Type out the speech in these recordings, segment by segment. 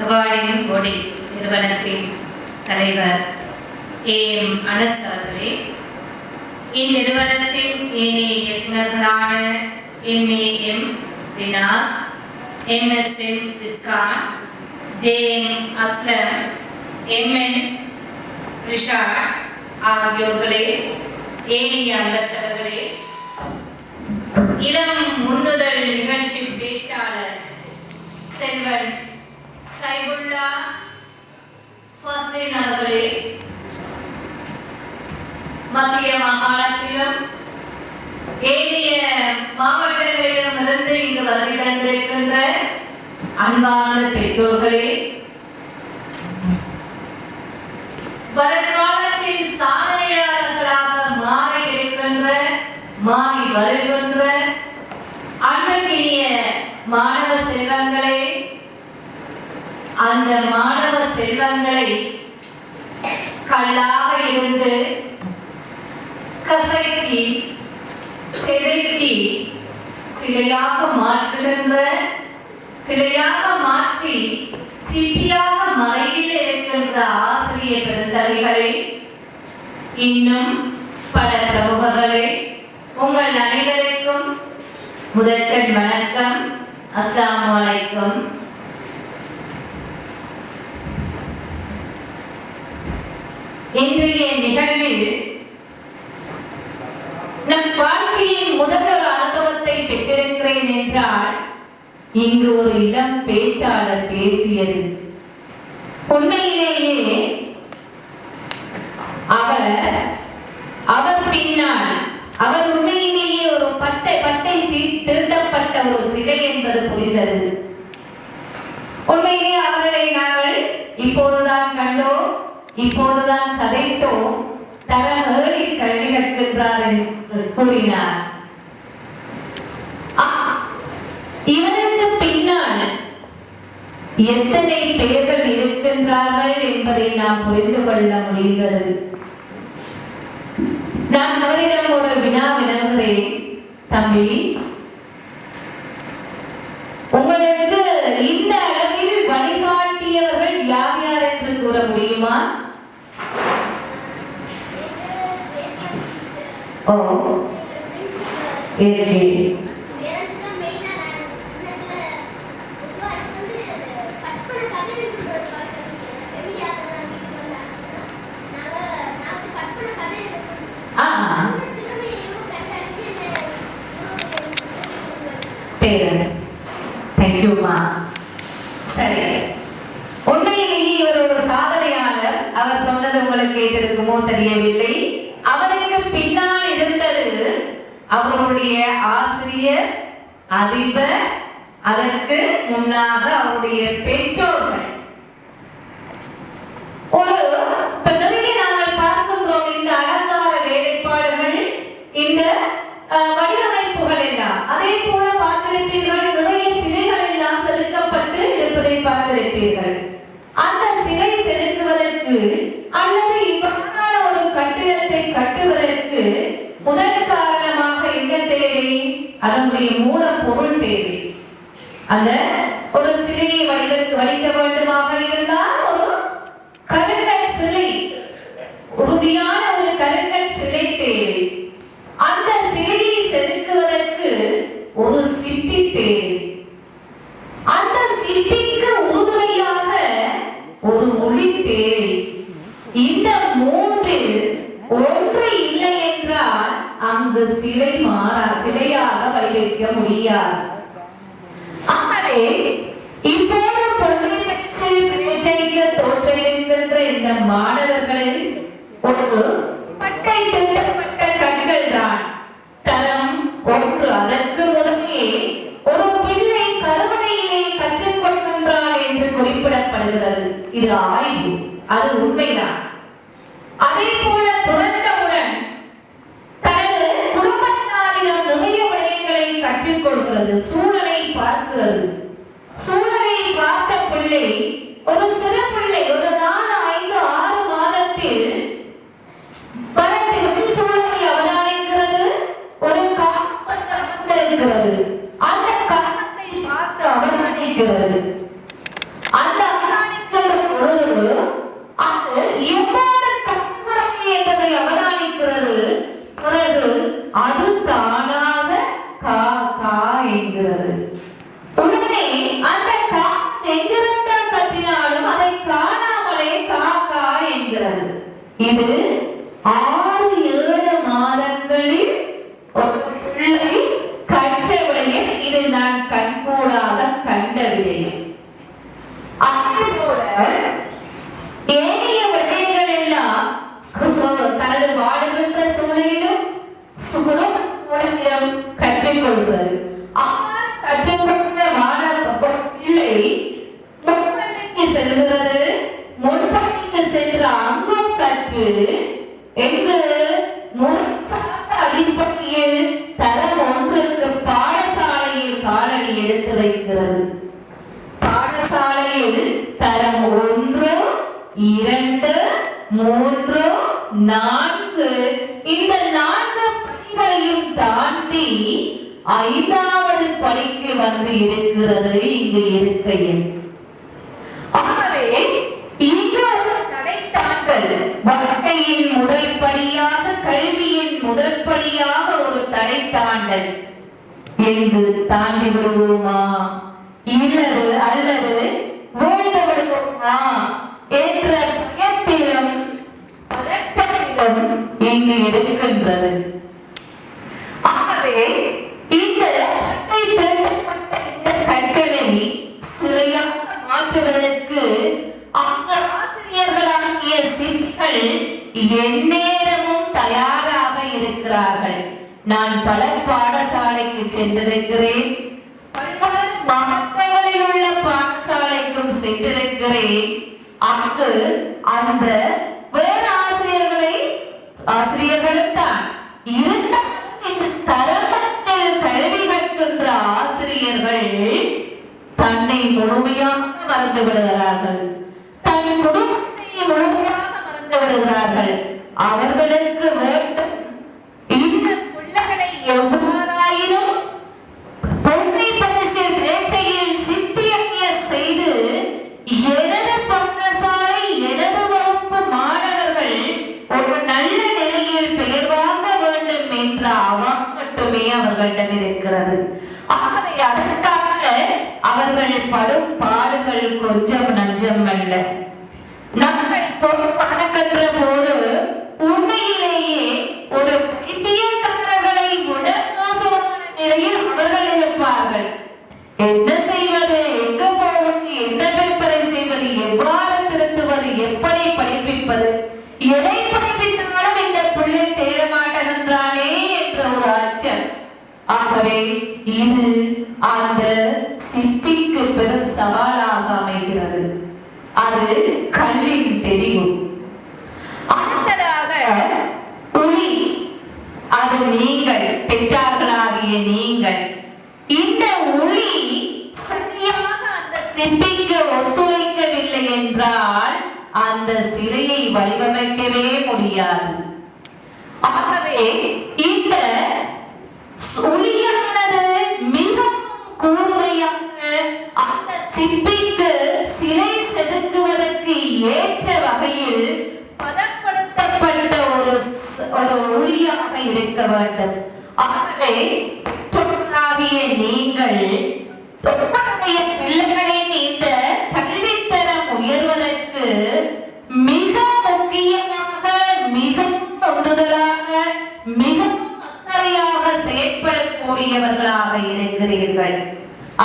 அவார்டின் கொடி நிறுவனத்தின் தலைவர் ஏஎம் அனஸ் அவர்களே, இந்நிறுவனத்தின் ஏனைய இயக்குநர்களான MAM Dinas, MSM Rizkan, JM Aslam, MN Rishad ஆகியோர்களே, ஏனைய அங்கத்தவர்களே, இளம் முன்னுதல் நிகழ்ச்சி பேச்சாளர் செல்வன் சைபுல்லா ஃபர்ஸ்டின் அவர்களே, மத்திய மாகாணத்திலும் ஏனைய மாவட்டங்களிலும் இருந்து இங்கு வருகை தந்திருக்கின்ற அன்பான பெற்றோர்களே, வருங்காலத்தின் சாதனையாளர்களாக மாறி வருகின்ற அன்புக்கினிய மாணவ செல்வங்களே, அந்த மாணவ செல்வங்களை கல்லாக இருந்து கசக்கி செதுக்கி சிலையாக மாற்றி சிப்பியாக மறைவில் இருக்கின்ற ஆசிரிய பெருந்தகைகளே, இன்னும் பல பிரமுகர்களே, உங்கள் அனைவருக்கும் முதற்கண் வணக்கம். அஸ்ஸலாமு அலைக்கும். இன்றைய நிகழ்வில் நம் வாழ்க்கையின் முதல் அனுபவத்தை பெற்றிருக்கிறேன் என்றால் இங்கு ஒரு இளம் பேச்சாளர் பேசியது. உண்மையிலேயே அவர் பின்னால் அவர் உண்மையிலேயே ஒரு பட்டை திருடப்பட்ட ஒரு சிலை என்பது புரிந்தது. உண்மையிலேயே அவர்களை நாங்கள் இப்போதுதான் கண்டோம், இப்போதுதான் கதைத்தோம், தரமேறி கல்வி கற்கின்றார் என்று கூறினார். இவருக்கு பின்னால் எத்தனை பெயர்கள் இருக்கின்றார்கள் என்பதை நாம் புரிந்து கொள்ள முடிகிறது. நான் அவரிடம் ஒரு வினா வினவுகிறேன். தம்பி, உங்களுக்கு இந்த அளவில் வழிகாட்டியவர்கள் யார் யார் என்று கூற முடியுமா? ஓ, பேரண்ட்ஸ், தேங்க்யூமா. சரி, உண்மையிலேயே இவர் ஒரு சாதனையாளர். அவர் சொன்னது உங்களுக்கு கேட்டிருக்குமோ தெரியவில்லை. அவருக்கு பின்னால் இருந்தது அவருடைய ஆசிரியர், அதிபர், அதற்கு முன்னாக அவருடைய பெற்றோர்கள். ஒரு நிறைய நாங்கள் பார்க்கின்றோம் இந்த அலங்கார வேலைப்பாடுகள், இந்த வடிவமைப்புகள் எல்லாம். அதே போல பார்த்திருப்பீர்கள், நிறைய சிலைகள் எல்லாம் செதுக்கப்பட்டு இருப்பதை பார்த்திருப்பீர்கள். அந்த சிலை செதுக்குவதற்கு அல்லது இவ்வாறான ஒரு கட்டிடத்தை கட்டுவதற்கு முதல் காரணமாக என்ன தேவை? அதனுடைய மூலப்பொருள் தேவை. அந்த ஒரு சிலையை வடிக்க வேண்டுமாக இருந்தால் ஒரு கருங்கல் சிலை, உறுதியான ஒரு கருங்கல் சிலை தேவை. அந்த சிலையை செதுக்குவதற்கு ஒரு சிற்பி தேவை. அந்த சிற்பிக்கு உறுதுணையாக ஒரு ஒளி தேவை. இந்த மூன்றில் ஒன்று இல்லை என்றால் அங்கு சிலையாக வடிவமைக்க முடியாது. ஆகவே இப்போது தோற்றிருக்கின்ற இந்த மாணவர்களின் ஒரு பட்டை திட்டப்பட்ட கண்கள் தான் தரம் ஒன்று. அதற்கு முதலே ஒரு பிள்ளை கருவறையிலே கற்றுக்கொள்கின்றான் என்று குறிப்பிடப்படுகிறது. இது ஆய்வு, அது உண்மைதான். அதே போல பிறந்தவுடன் தனது குடும்பத்தாரிடம் நிறைய விடயங்களை கற்றுக்கொள்கிறது, சூழலை பார்க்கிறது. சூழலை பார்த்த பிள்ளை, ஒரு சிறு பிள்ளை, ஒரு 4, 5, 6 மாதத்தில் சூழலை அவதானிக்கிறது. ஒரு காப்பத்தை இருக்கிறது, அந்த காப்பத்தை பார்த்து அவதானிக்கிறது. அந்த பொழுது அது எவ்வாறு கற்கிறது என்பதை அவதானிக்கிறது. பிறகு அது தானாக கா கா என்கிறது. உடனே அந்த கா எங்கிருந்தா கத்தினாலும் அதை காணாமலே கா கா என்கிறது. இது 6-7 மாதங்களில் ஒரு பிள்ளை கற்ற விடயம். இது நான் கண்கூடாக கண்ட விடயம். அதேபோல ஏனைய விடயங்கள் எல்லாம் தனது வாடுகின்ற சூழலிலும் சூழலிலும் கற்றுக்கொள்கிறது. கற்றுக்கொண்ட மாணவ பிள்ளை முன்பள்ளிக்கு செல்கிறது. முன்பள்ளிக்கு சென்று அங்கும் கற்று எங்கு அடிப்படையில் தரம் 1க்கு பாடசாலையில் காலடி எடுத்து வைக்கிறது. பாடசாலையில் தரம் 1, 2, 3, 4 இந்த 4 படிகளையும் தாண்டி 5வது படிக்கு வந்து இருக்கிறது இங்கு இருக்கையில். ஆகவே இங்கு தடை தாண்டல் வாழ்க்கையின் முதல் படியாக, கல்வியின் முதல் படியாக ஒரு தடை தாண்டல். எங்கு தாண்டி விடுவோமா அல்லது வீழ்ந்து விடுவோமா என்ற பயத்திலும் பதற்றத்திலும் இங்கு இருக்கின்றது. ஆகவே இந்த கற்களை சிலையாக மாற்றுவதற்கு ஆசிரியர்களாகிய சிற்பிகள் எந்நேரமும் தயாராக இருக்கிறார்கள். நான் பல பாடசாலைக்கு சென்றிருக்கிறேன். பல்வேறு மாவட்டங்களில் உள்ள பாடசாலைக்கும் சென்றிருக்கிறேன். அங்கு அந்த வேறு ஆசிரியர்களும் தான் இருந்தால் தரத்தில் கல்வி கற்கின்ற ஆசிரியர்கள் தன்னை முழுமையாக மறந்து விடுகிறார்கள். தன் குடும்பத்தை முழுமையாக மறந்து விடுகிறார்கள். அவர்களுக்கு வேண்டும் இந்த பிள்ளைகளை எவ்வாறாயினும் பொன்னை பரிசில் பேச்சையில் சித்தியக்கிய செய்து எனது பாடசாலை, எனது வகுப்பு மாணவர்கள் ஒரு நல்ல நிலையில் பெயர் வாங்க வேண்டும் என்ற அவன் மட்டுமே அவர்களிடம் இருக்கிறது. ஆகவே அதற்காக அவர்கள் படும் பாடுகள் கொஞ்சம் நஞ்சம் அல்ல. நாங்கள் பொறுப்பான போது உண்மையிலேயே ஒரு பைத்தியக்காரர்களை விட மோசமான நிலையில் அவர்கள் இருப்பார்கள். என்ன செய்வது, எங்கு போவது, எந்த பேப்பரை செய்வது, எவ்வாறு திருத்துவது, எப்படி படிப்பிப்பது, எதை படிப்பித்தாலும் இந்த பிள்ளை தேர மாட்டேன்றானே என்ற ஒரு அச்சம். ஆகவே இது அந்த சிற்பிக்கு பெரும் சவாலாக அமைகிறது. அது கல்லின் தெரிவு. அடுத்ததாக ஒளி. அது நீங்கள் பெற்றார்களாகிய நீங்கள். இந்த ஒளி சரியாக அந்த சிற்பிக்கு ஒத்துழைக்கவில்லை என்றால் அந்த சிலையை வடிவமைக்கவே முடியாது. ஆகவே இந்த ஒளியானது மிகவும் கூர்மையாக அந்த சிற்பிக்கு சிலை செதுக்குவதற்கு ஏற்ற வகையில் பதப்படுத்தப்பட்ட ஒரு ஒளியாக இருக்க வேண்டும். ஆகவே பெற்றோர்களாகிய நீங்கள் உங்களுடைய பிள்ளைகளின் இந்த கல்வித்தரம் உயர்வதற்கு மிக முக்கியமாக, மிக உந்துதலாக, மிக அக்கறையாக செயற்படக்கூடியவர்களாக இருக்கிறீர்கள்.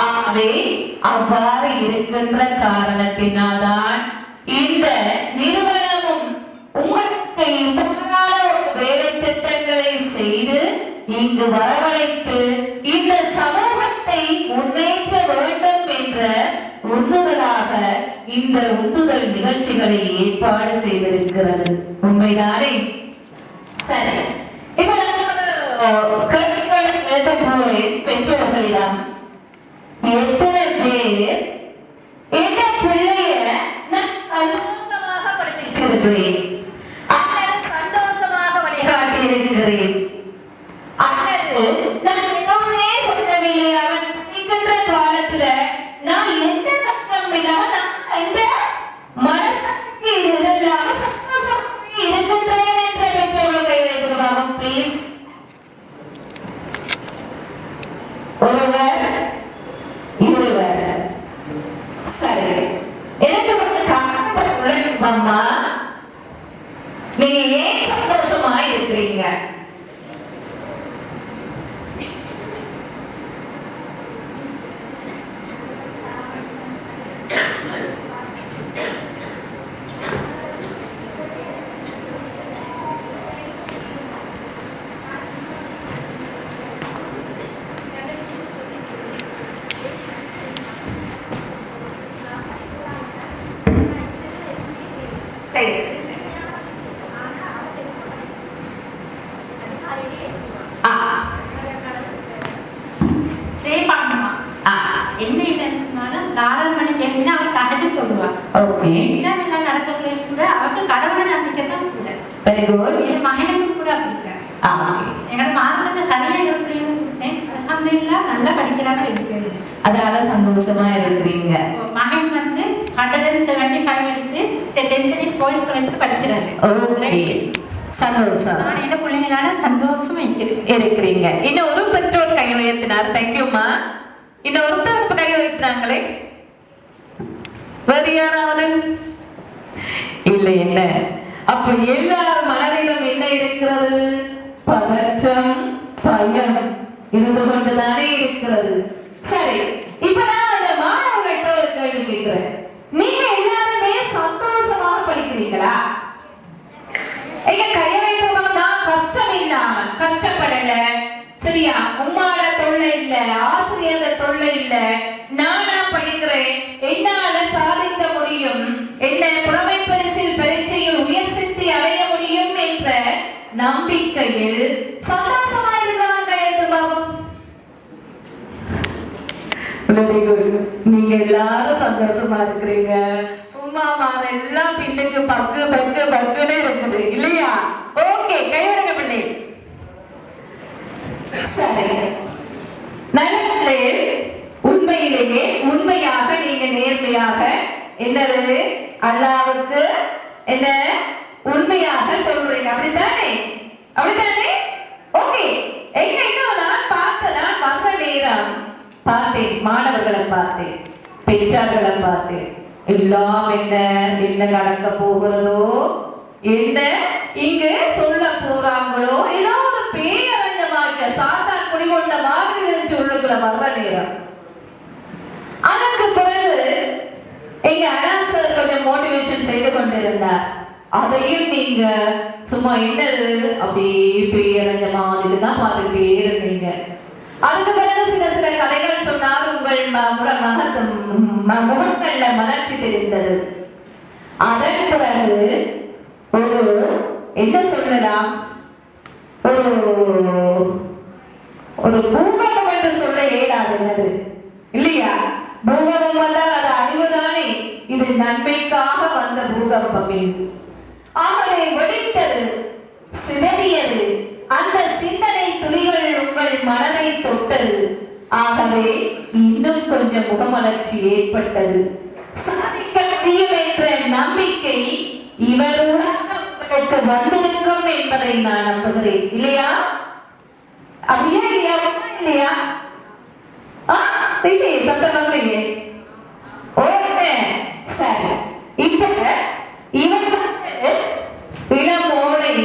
ஆகவே அவ்வாறு இருக்கின்ற காரணத்தினால்தான் இந்த நிறுவனமும் உங்களுக்கு இவ்வாறான வேலை திட்டங்களை செய்து இங்கு வரவழைத்து இந்த சமூகத்தை முன்னேற்ற வேண்டும் என்ற உந்துதலாக இந்த உந்துதல் நிகழ்ச்சிகளை ஏற்பாடு செய்திருக்கிறது. உண்மைதானே? சரி, இப்ப பெற்றோர்களிடம் எத்தனை பேர் இந்த பிள்ளைய நான் சந்தோஷமாக படிப்பிச்சிருக்கிறேன், சந்தோஷமாக வழிகாட்டி இருக்கிறேன், அல்லது நான் எதுவுமே சொல்லவில்லை, அவன் படிக்கின்ற காலத்துல நான் எந்த கஷ்டம் இல்லாம இந்த மன அம்மா, நீங்க ஏன் சந்தோஷமா இருக்கிறீங்க? சரி, என்ன இல்லைன்னு நாலு மணிக்கு எழுதினா அவன் தகச்சு சொல்லுவான். எக்ஸாம் எல்லாம் நடக்கக்குள்ளே கூட அவருக்கு கடவுளை நம்பிக்கை தான் கூட. Very good. என் மகனுக்கு கூட அப்படிங்க. என்னோட மார்க்கத்தை சரியா எடுக்கிறீங்க கொடுத்தேன். அல்ஹம்துலில்லாஹ் நல்லா படிக்கிறாங்க எடுப்பேன். அதனால சந்தோஷமா இருக்கிறீங்க. மகன் வந்து 175 எடுத்து 10th பாய்ஸ் காலேஜ்ல படிக்கிறாரு. ஓகே, சந்தோஷம். நான் என்ன பிள்ளைங்களால சந்தோஷமா இருக்கிறீங்க. இன்னும் ஒரு பெற்றோர் கை உயர்த்தினார். தேங்க்யூம்மா. இன்னும் ஒருத்தர் கை உயர்த்தினாங்களே, வேறு யாராவது இல்லை? என்ன அப்ப எல்லார் மனதிலும் என்ன இருக்கிறது? பதற்றம், பயம் இருந்து கொண்டுதானே இருக்கிறது. சரி, இப்ப நான் அந்த மாணவர்கள்ட்ட ஒரு கேள்வி கேட்கிறேன். நீங்க எல்லாருமே சந்தோஷமாக படிக்கிறீங்களா? எங்க கைய வைக்கிறோம். நான் கஷ்டம் இல்லாம கஷ்டப்படல, சரியா? உம்மால தொல்லை இல்ல, ஆசிரியர் தொல்லை இல்ல, நானா படிக்கிறேன், என்னால சாதிக்க முடியும், என்ன புலமை பரிசில் பரீட்சையில் உயர் சித்தி அடைய முடியும் என்ற நம்பிக்கையில் சந்தோஷமா இருக்கிறாங்க. Very good. நீங்க எல்லாரும் சந்தோஷமா இருக்கிறீங்க. உமாமார எல்லாம் பின்னுக்கு பக்கு பக்கு பக்குனே இருக்குது இல்லையா? ஓகே, கைவிடுங்க பிள்ளை. சரி, நல்ல உண்மையிலேயே உண்மையாக நீங்க நேர்மையாக என்னது அல்லாஹ்வுக்கு என்ன உண்மையாக சொல்றீங்க, அப்படித்தானே? அப்படித்தானே? ஓகே. எங்க நான் வந்த நேரம் பார்த்தேன், மாணவர்களை பார்த்தேன், பெற்றார்களை பார்த்தேன். எல்லாம் என்ன நடக்க போகிறதோ, என்ன இங்கு சொல்ல போறாங்களோ, ஏதோ ஒரு பேரறிஞ்ச மாதிரி சாத்தான் குடிகொண்ட மாதிரி இருந்துச்சு உள்ளுக்குள்ள வர்ற நேரம். அதற்கு பிறகு எங்க அனாசர் கொஞ்சம் மோட்டிவேஷன் செய்து கொண்டிருந்தார். அதையும் நீங்க சும்மா என்னது அப்படியே பேரறிஞ்ச மாதிரி தான் பார்த்துக்கிட்டே இருந்தீங்க. அதுக்கு பிறகு சில கதைகள் சொன்னார். உங்கள் முகங்கள்ல மலர்ச்சி தெரிந்தது. அதன் பிறகு ஒரு என்ன சொல்லலாம், ஒரு பூகம்பம் என்று சொல்ல இயலாது இல்லையா? பூகம்பம் வந்தால் அது அழிவுதானே. இது நன்மைக்காக வந்த பூகம்பம். ஆகவே வெடித்தது, சிதறியது, அந்த சிந்தனை துளிகள் உங்கள் மனதை தொட்டது. ஆகவே இன்னும் கொஞ்சம் முகமலர்ச்சி ஏற்பட்டது. சாதிக்க முடியும் என்ற நம்பிக்கை இவருடன் வந்திருக்கும் என்பதை நான் நம்புகிறேன். இல்லையா? அப்படியா இல்லையா? இல்லையா? சத்தம். ஓகே, சரி. இப்ப இவர்கள் இளமோடை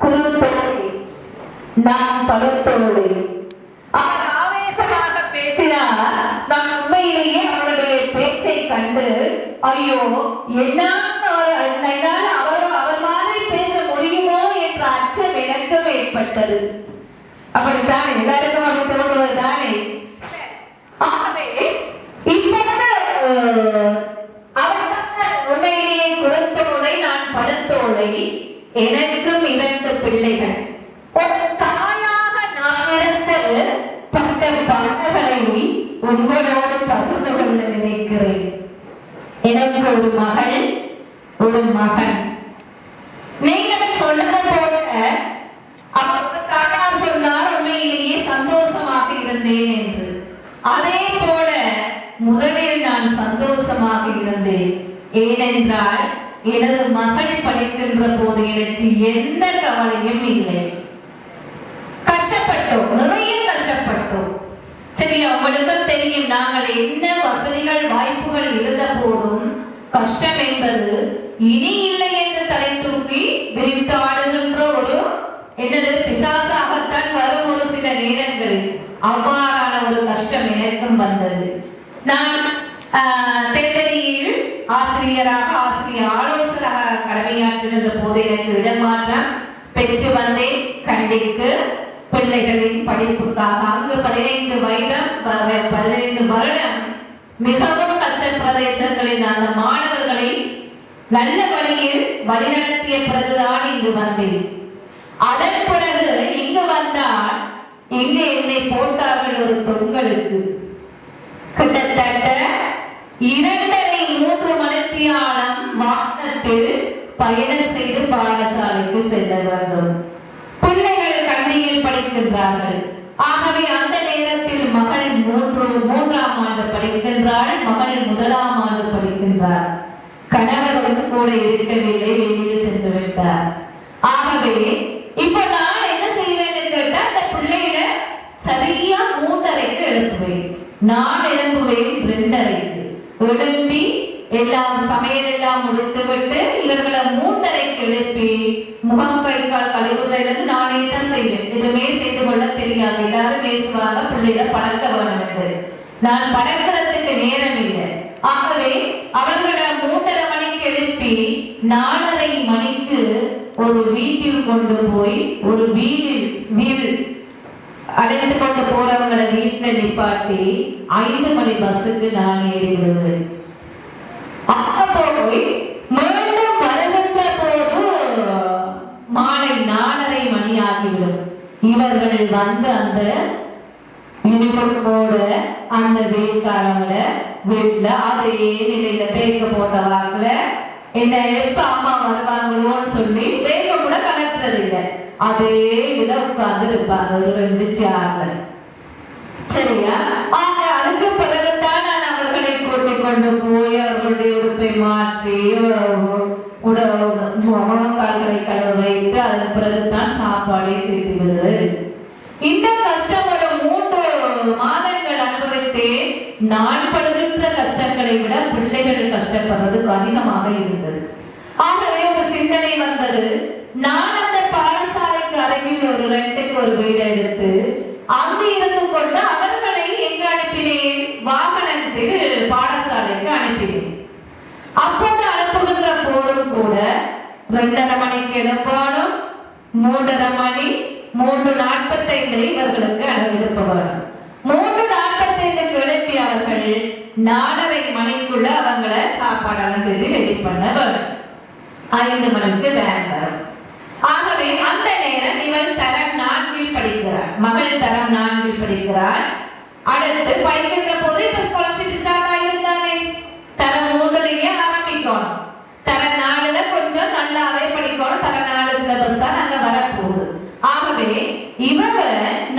குறுத்தோடை நான் படுத்தோடை அவர் ஆவேசமாக பேசினார். நான் உண்மையிலேயே அவருடைய பேச்சை கண்டு ஐயோ என்னால் அவர் மாதிரி பேச முடியுமோ என்ற அச்சம் எனக்கும் ஏற்பட்டது. அப்படித்தான் எல்லாருக்கும் அப்படி தோன்றுவதுதானே? ஆகவே இப்பொழுது அவர் உண்மையிலேயே குறுத்தோடை நான் படுத்தோடை. எனக்கும் 2 பிள்ளைகள். ஒரு தாயாக நான் இருந்து பட்ட பாடல்களை உங்களோடு பகிர்ந்து கொள்ள நினைக்கிறேன். எனக்கு ஒரு மகள், ஒரு மகன். நீங்கள் சொன்னது போல அவர் தாயா சொன்னார் உண்மையிலேயே சந்தோஷமாக இருந்தேன் என்று. அதே போல முதலில் நான் சந்தோஷமாக இருந்தேன். ஏனென்றால் எனது மகள் படிக்கின்ற போது எனக்கு எந்த கவலையும் இல்லை. கஷ்டப்பட்டோம், நிறைய கஷ்டப்பட்டோம். சரியா? உங்களுக்கு தெரியும், நாங்கள் என்ன வசதிகள் வாய்ப்புகள் இருந்த போதும் கஷ்டம் என்பது இனி இல்லை என்று தலை தூக்கி விரித்து ஆடுகின்ற ஒரு என்னது பிசாசாகத்தான் வரும் ஒரு சில நேரங்களில் அவ்வாறான ஒரு கஷ்டம் எனக்கும் வந்தது. நான் தென்தனியில் ஆசிரியராக ஆலோசகராக கடமையாற்றுகின்ற போது எனக்கு இடமாற்றம் பெற்று வந்தேன் கண்டிக்கு. பிள்ளைகளின் படிப்புக்காக அங்கு 15 வருடம் மிகவும் கஷ்ட பிரதேசங்களில் அந்த மாணவர்களை நல்ல வழியில் வழிநடத்திய பிறகுதான் இங்கு வந்தேன். அதன் பிறகு இங்கு வந்தால் இங்கு என்னை போட்டார்கள் ஒரு தொங்கலுக்கு. கிட்டத்தட்ட 2.5-3 மணித்தியாலம் வாகனத்தில் பயணம் செய்து பாடசாலைக்கு செல்ல வேண்டும். பிள்ளைகள் கண்ணியில் படிக்கின்றார்கள். ஆகவே அந்த நேரத்தில் மகள் 3ஆம் ஆண்டு படிக்கின்றாள், மகள் 1ஆம் ஆண்டு படிக்கின்றார். கணவர் கூட இருக்கவில்லை, வெளியில் சென்று விட்டார். ஆகவே இப்ப நான் என்ன செய்வேன்னு கேட்டா அந்த பிள்ளைகளை சரியா 3:30க்கு எழுப்புவேன். நான் எழுப்புவேன் 2:30க்கு. எழுப்பி எல்லாம் சமையல் எல்லாம் முடித்து விட்டு இவர்களை 3:30க்கு எழுப்பி முகம் கை கால் கழுவுறதுலேருந்து நானே தான் செய்வேன். எதுவுமே செய்து கொள்ள தெரியாது. எல்லாரும் பேசுவாங்க பிள்ளைகளை பழக்க வேண்டும் என்று. நான் பழக்கிறதுக்கு நேரம் இல்லை. ஆகவே அவர்களை 3:30 மணிக்கு எழுப்பி 4:30 மணிக்கு ஒரு வீட்டில் கொண்டு போய் ஒரு வீடு அழைத்து கொண்டு போறவங்கள வீட்டுல நிப்பாட்டி 5 மணி பஸ்ஸுக்கு நான் ஏறி விடுவேன். அப்போ போய் மீண்டும் வருகின்ற போது மாலை 4:30 மணி ஆகிவிடும். இவர்கள் வந்து அந்த யூனிஃபார்மோட அந்த வீட்டுக்காரங்கள வீட்டுல அதே நிலையில பேக்க போட்ட வாக்குல என்ன எப்ப அம்மா வருவாங்களோன்னு சொல்லி பேக்க கூட கலக்கிறது இல்லை. அதே இதை உட்கார்ந்து இருப்பாங்க ஒரு 2 சேர்ல. சரியா? ஆக அதுக்கு பிறகுதான் நான் அவர்களை கூட்டிக் கொண்டு போய் அவர்களுடைய உடுப்பை மாற்றி முகக்கால்களை கழுவ வைத்து அதன் பிறகுதான் சாப்பாடை திருப்பி வருது. இந்த கஷ்டம் ஒரு 3 மாதங்கள் அனுபவித்தேன். நான் படுகின்ற கஷ்டங்களை விட பிள்ளைகள் கஷ்டப்படுறது அதிகமாக இருந்தது. ஆகவே ஒரு சிந்தனை வந்தது. நான் அந்த பாடசாலைக்கு அருகில் ஒரு ரெண்டுக்கு ஒரு வீடு எடுத்து அங்கு இருந்து கொண்டு அவர்களை எங்கு அனுப்பினேன்? வாகனத்தில் பாடசாலைக்கு அனுப்பினேன். அப்போது அனுப்புகின்ற போதும் கூட 2:30 மணிக்கு எழுப்பானும் 3:30 மணி 3:45 இவர்களுக்கு எழுப்ப வேணும். 3:45க்கு எழுப்பி அவர்கள் 4:30 மணிக்குள்ள அவங்களை சாப்பாடெல்லாம் செய்து ரெடி பண்ண வேணும். 5 மணிக்கு வேன் வரும். ஆகவே அந்த நேரம் இவள் தரம் 4 படிக்கிறாள், மகள் தரம் 4 படிக்கிறாள். அடுத்து படிக்கின்ற போது இப்ப ஸ்காலர்ஷிப் ஸ்டார்ட் ஆகிருந்தானே, தரம் 3லயே ஆரம்பிக்கணும். தரம் 4ல கொஞ்சம் நல்லாவே படிக்கணும். தரம் 4 சிலபஸ் தான் அங்க வரப்போகுது. ஆகவே இவங்க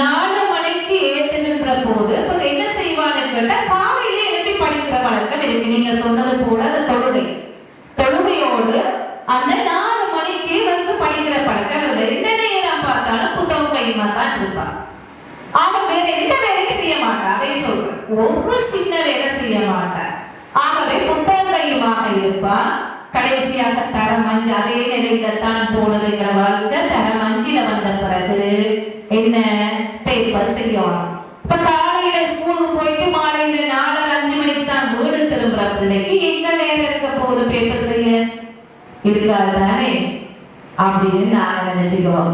4 மணிக்கு ஏத்துகின்ற போது இப்ப என்ன செய்வான்னு கேட்டா காலையிலே எழுப்பி படிக்கிற வழக்கம் இருக்கு. நீங்க சொன்னது போல அந்த தொழுகையோடு அந்த 4 மணிக்கு வந்து படிக்கிற பழக்கம் இல்லை. எந்த நேரம் பார்த்தாலும் புத்தகம் கையுமா தான் இருப்பான். அவன் வேற எந்த வேலையும் செய்ய மாட்டான். அதை சொல்றேன், ஒரு சின்ன வேலை செய்ய மாட்டான். ஆகவே புத்தகம் கையுமாக இருப்பான். கடைசியாக தரம் 5 அதே நிலையில தான் போனதுங்கிற வாழ்க்கை. தரம் 5ல வந்த பிறகு என்ன பேப்பர் செய்யணும். இப்ப காலையில ஸ்கூலுக்கு போயிட்டு மாலையில 4:30-5 மணிக்கு தான் வீடு திரும்புற பிள்ளைக்கு எங்க நேரம் இருக்க போகுது பேப்பர் செய்ய? இருக்காது தானே அப்படின்னு நாங்க நினைச்சுக்குவோம்.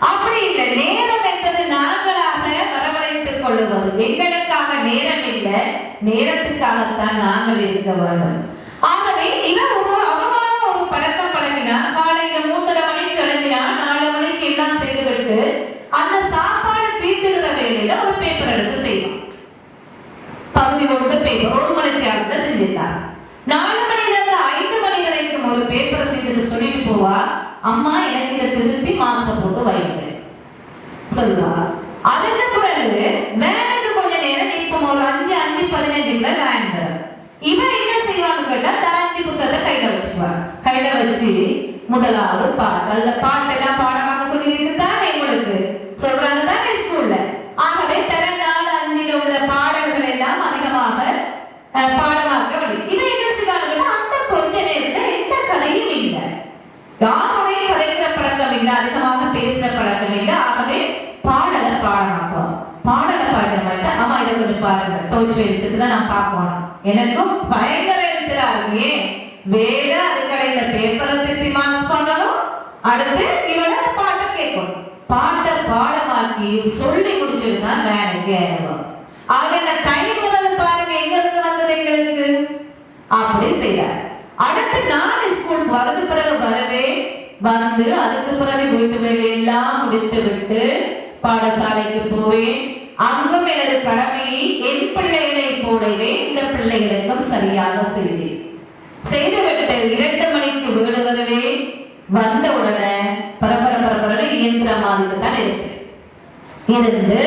அப்படி இல்லை. நேரம் என்பது நாங்களாக வரவழைத்துக் கொள்ளுவது. எங்களுக்காக நேரம் இல்லை, நேரத்துக்காகத்தான் நாங்கள் இருக்க வேண்டும். ஆகவே இவன் ஒரு பழக்கம் பழகினா காலையில 3:30 மணிக்கு கிளம்பினா 4 மணிக்கு எல்லாம் செய்துவிட்டு அந்த சாப்பாடு தீர்த்துகிற வேலையில ஒரு பேப்பர் எடுத்து செய்வோம். பகுதி கொண்டு பேப்பர் 1 மணி நேரத்துல செஞ்சுட்டாங்க. 4 மணில இருந்து 5 மணி வரைக்கும் ஒரு பேப்பரை செய்துட்டு சொல்லிட்டு போவா, அம்மா எனக்கு இதை திருத்தி மார்க்ஸ போட்டு வைங்க சொல்லுவா. அதுக்கு பிறகு வேனுக்கு கொஞ்ச நேரம் நிற்போம். ஒரு 5:15 வேன் வரும். இவன் என்ன செய்வான்னு கேட்டா தராஞ்சி புத்தகத்தை கையில வச்சுக்குவான். கையில வச்சு முதலாவது பாட்டு, அந்த பாட்டெல்லாம் பாடமாக சொல்லிட்டு தானே உங்களுக்கு சொல்றாங்க தானே ஸ்கூல்ல. ஆகவே தரம் 4-5ல உள்ள பாடல்கள் எல்லாம் அதிகமாக பாடமாக்க முடியும். இவன் என்ன செய்வான்னு அந்த கொஞ்ச யாருடைய கதைக்கிற பழக்கம் இல்லை, அதிகமாக பேசுற பழக்கம் இல்லை. ஆகவே பாடலை பாட மாட்டோம். பாடலை பாட மாட்டேன். அம்மா இதை கொஞ்சம் பாருங்க, டோச்சு வெளிச்சத்துல நான் பார்க்கணும். எனக்கும் பயங்கர எரிச்சலா இருக்கு. வேற அதுக்கடையில பேப்பரை திருப்பி மார்க்ஸ் பண்ணணும், அடுத்து இவனை பாட்டை கேட்கணும். பாட்டை பாடமாக்கி சொல்லி முடிச்சிருந்தான் வேலைக்கு ஏறுவோம். ஆக இந்த டைம் பாருங்க எங்க இருந்து வந்தது எங்களுக்கு. அப்படி செய்யறாரு. அடுத்து நான் ஸ்கூல் வரது பிறகு வரவே வந்து அதுக்கு பிறகு வீட்டு வேலையெல்லாம் முடித்து விட்டு பாடசாலைக்கு போவேன். அங்கும் எனது கடமையை என் பிள்ளைகளை போடவே இந்த பிள்ளைகளுக்கும் சரியாக செய்துவிட்டு 2 மணிக்கு வீடு வரவே வந்த உடனே பரபர இயந்திர மாதிரி தான் இருந்து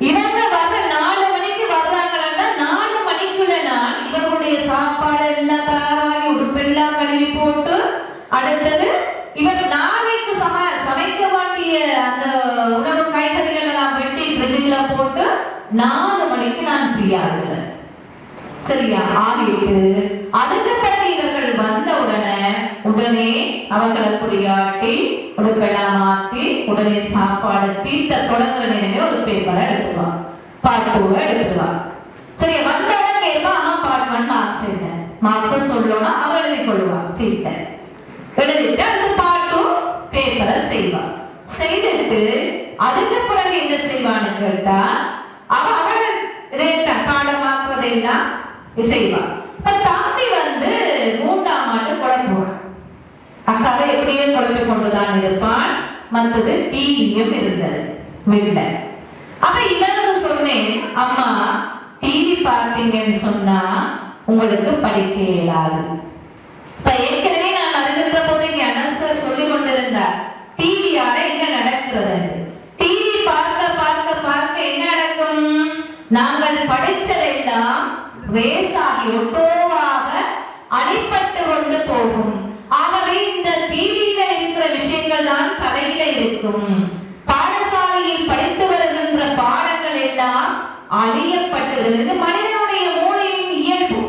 இவங்க வர 4 மணிக்கு வர்றாங்கன்னா 4 மணிக்குள்ள நான் இவருடைய சாப்பாடு எல்லாம் தயாராகி உடுப்பெல்லாம் கழுவி போட்டு அடுத்தது இவர் நாளைக்கு சமைக்க வேண்டிய அந்த உணவு காய்கறிகள் எல்லாம் வெட்டி ஃப்ரிட்ஜுக்குள்ள போட்டு 4 மணிக்கு நான் ஃப்ரீயா இருந்தேன். சரியா ஆகிட்டு அதுக்கு பிறகு இவர்கள் வந்த உடனே அவர்களை குடியாட்டி உடுப்பெல்லாம் மாத்தி உடனே சாப்பாடு தீர்த்த தொடங்குற நேரமே ஒரு பேப்பரை எடுத்துருவான், பாட்டுவை எடுத்துருவான். சரி வந்த உடனே கேட்பா அம்மா பார்ட் 1 மார்க்ஸ் என்ன மார்க்ஸ் சொல்லணும்னா அவ எழுதி கொள்வான். சீட்டை எழுதிட்டு அடுத்து பாட்டு பேப்பரை செய்வான். செய்துட்டு அதுக்கு பிறகு என்ன செய்வான்னு கேட்டா அவளை பாடமாக்குறதெல்லாம் செய்வான். தம்பி வந்து 3ஆம் ஆண்டு குழம்புவான். அக்காவை எப்படியே குழம்பி கொண்டுதான் இருப்பான். மற்றது டிவியும் இருந்தது வீட்டுல. அப்ப இவருக்கு சொன்னேன், அம்மா டிவி பார்த்தீங்கன்னு சொன்னா உங்களுக்கு படிக்க இயலாது. இப்ப ஏற்கனவே நான் அறிந்திருக்கிற போது இங்க அனஸ்தர் சொல்லி கொண்டிருந்தார் டிவியால என்ன நடக்கிறது. டிவி பார்க்க என்ன நடக்கும், நாங்கள் படிச்சதெல்லாம் ரேசாகி ஒட்டோவாக அடிபட்டு கொண்டு போகும். ஆகவே இந்த டிவியில இருக்கிற விஷயங்கள் தான் தலையில இருக்கும். பாடசாலையில் படித்து வருகின்ற பாடங்கள் எல்லாம் அழியப்பட்டது. மனிதனுடைய மூளையின் இயல்பு.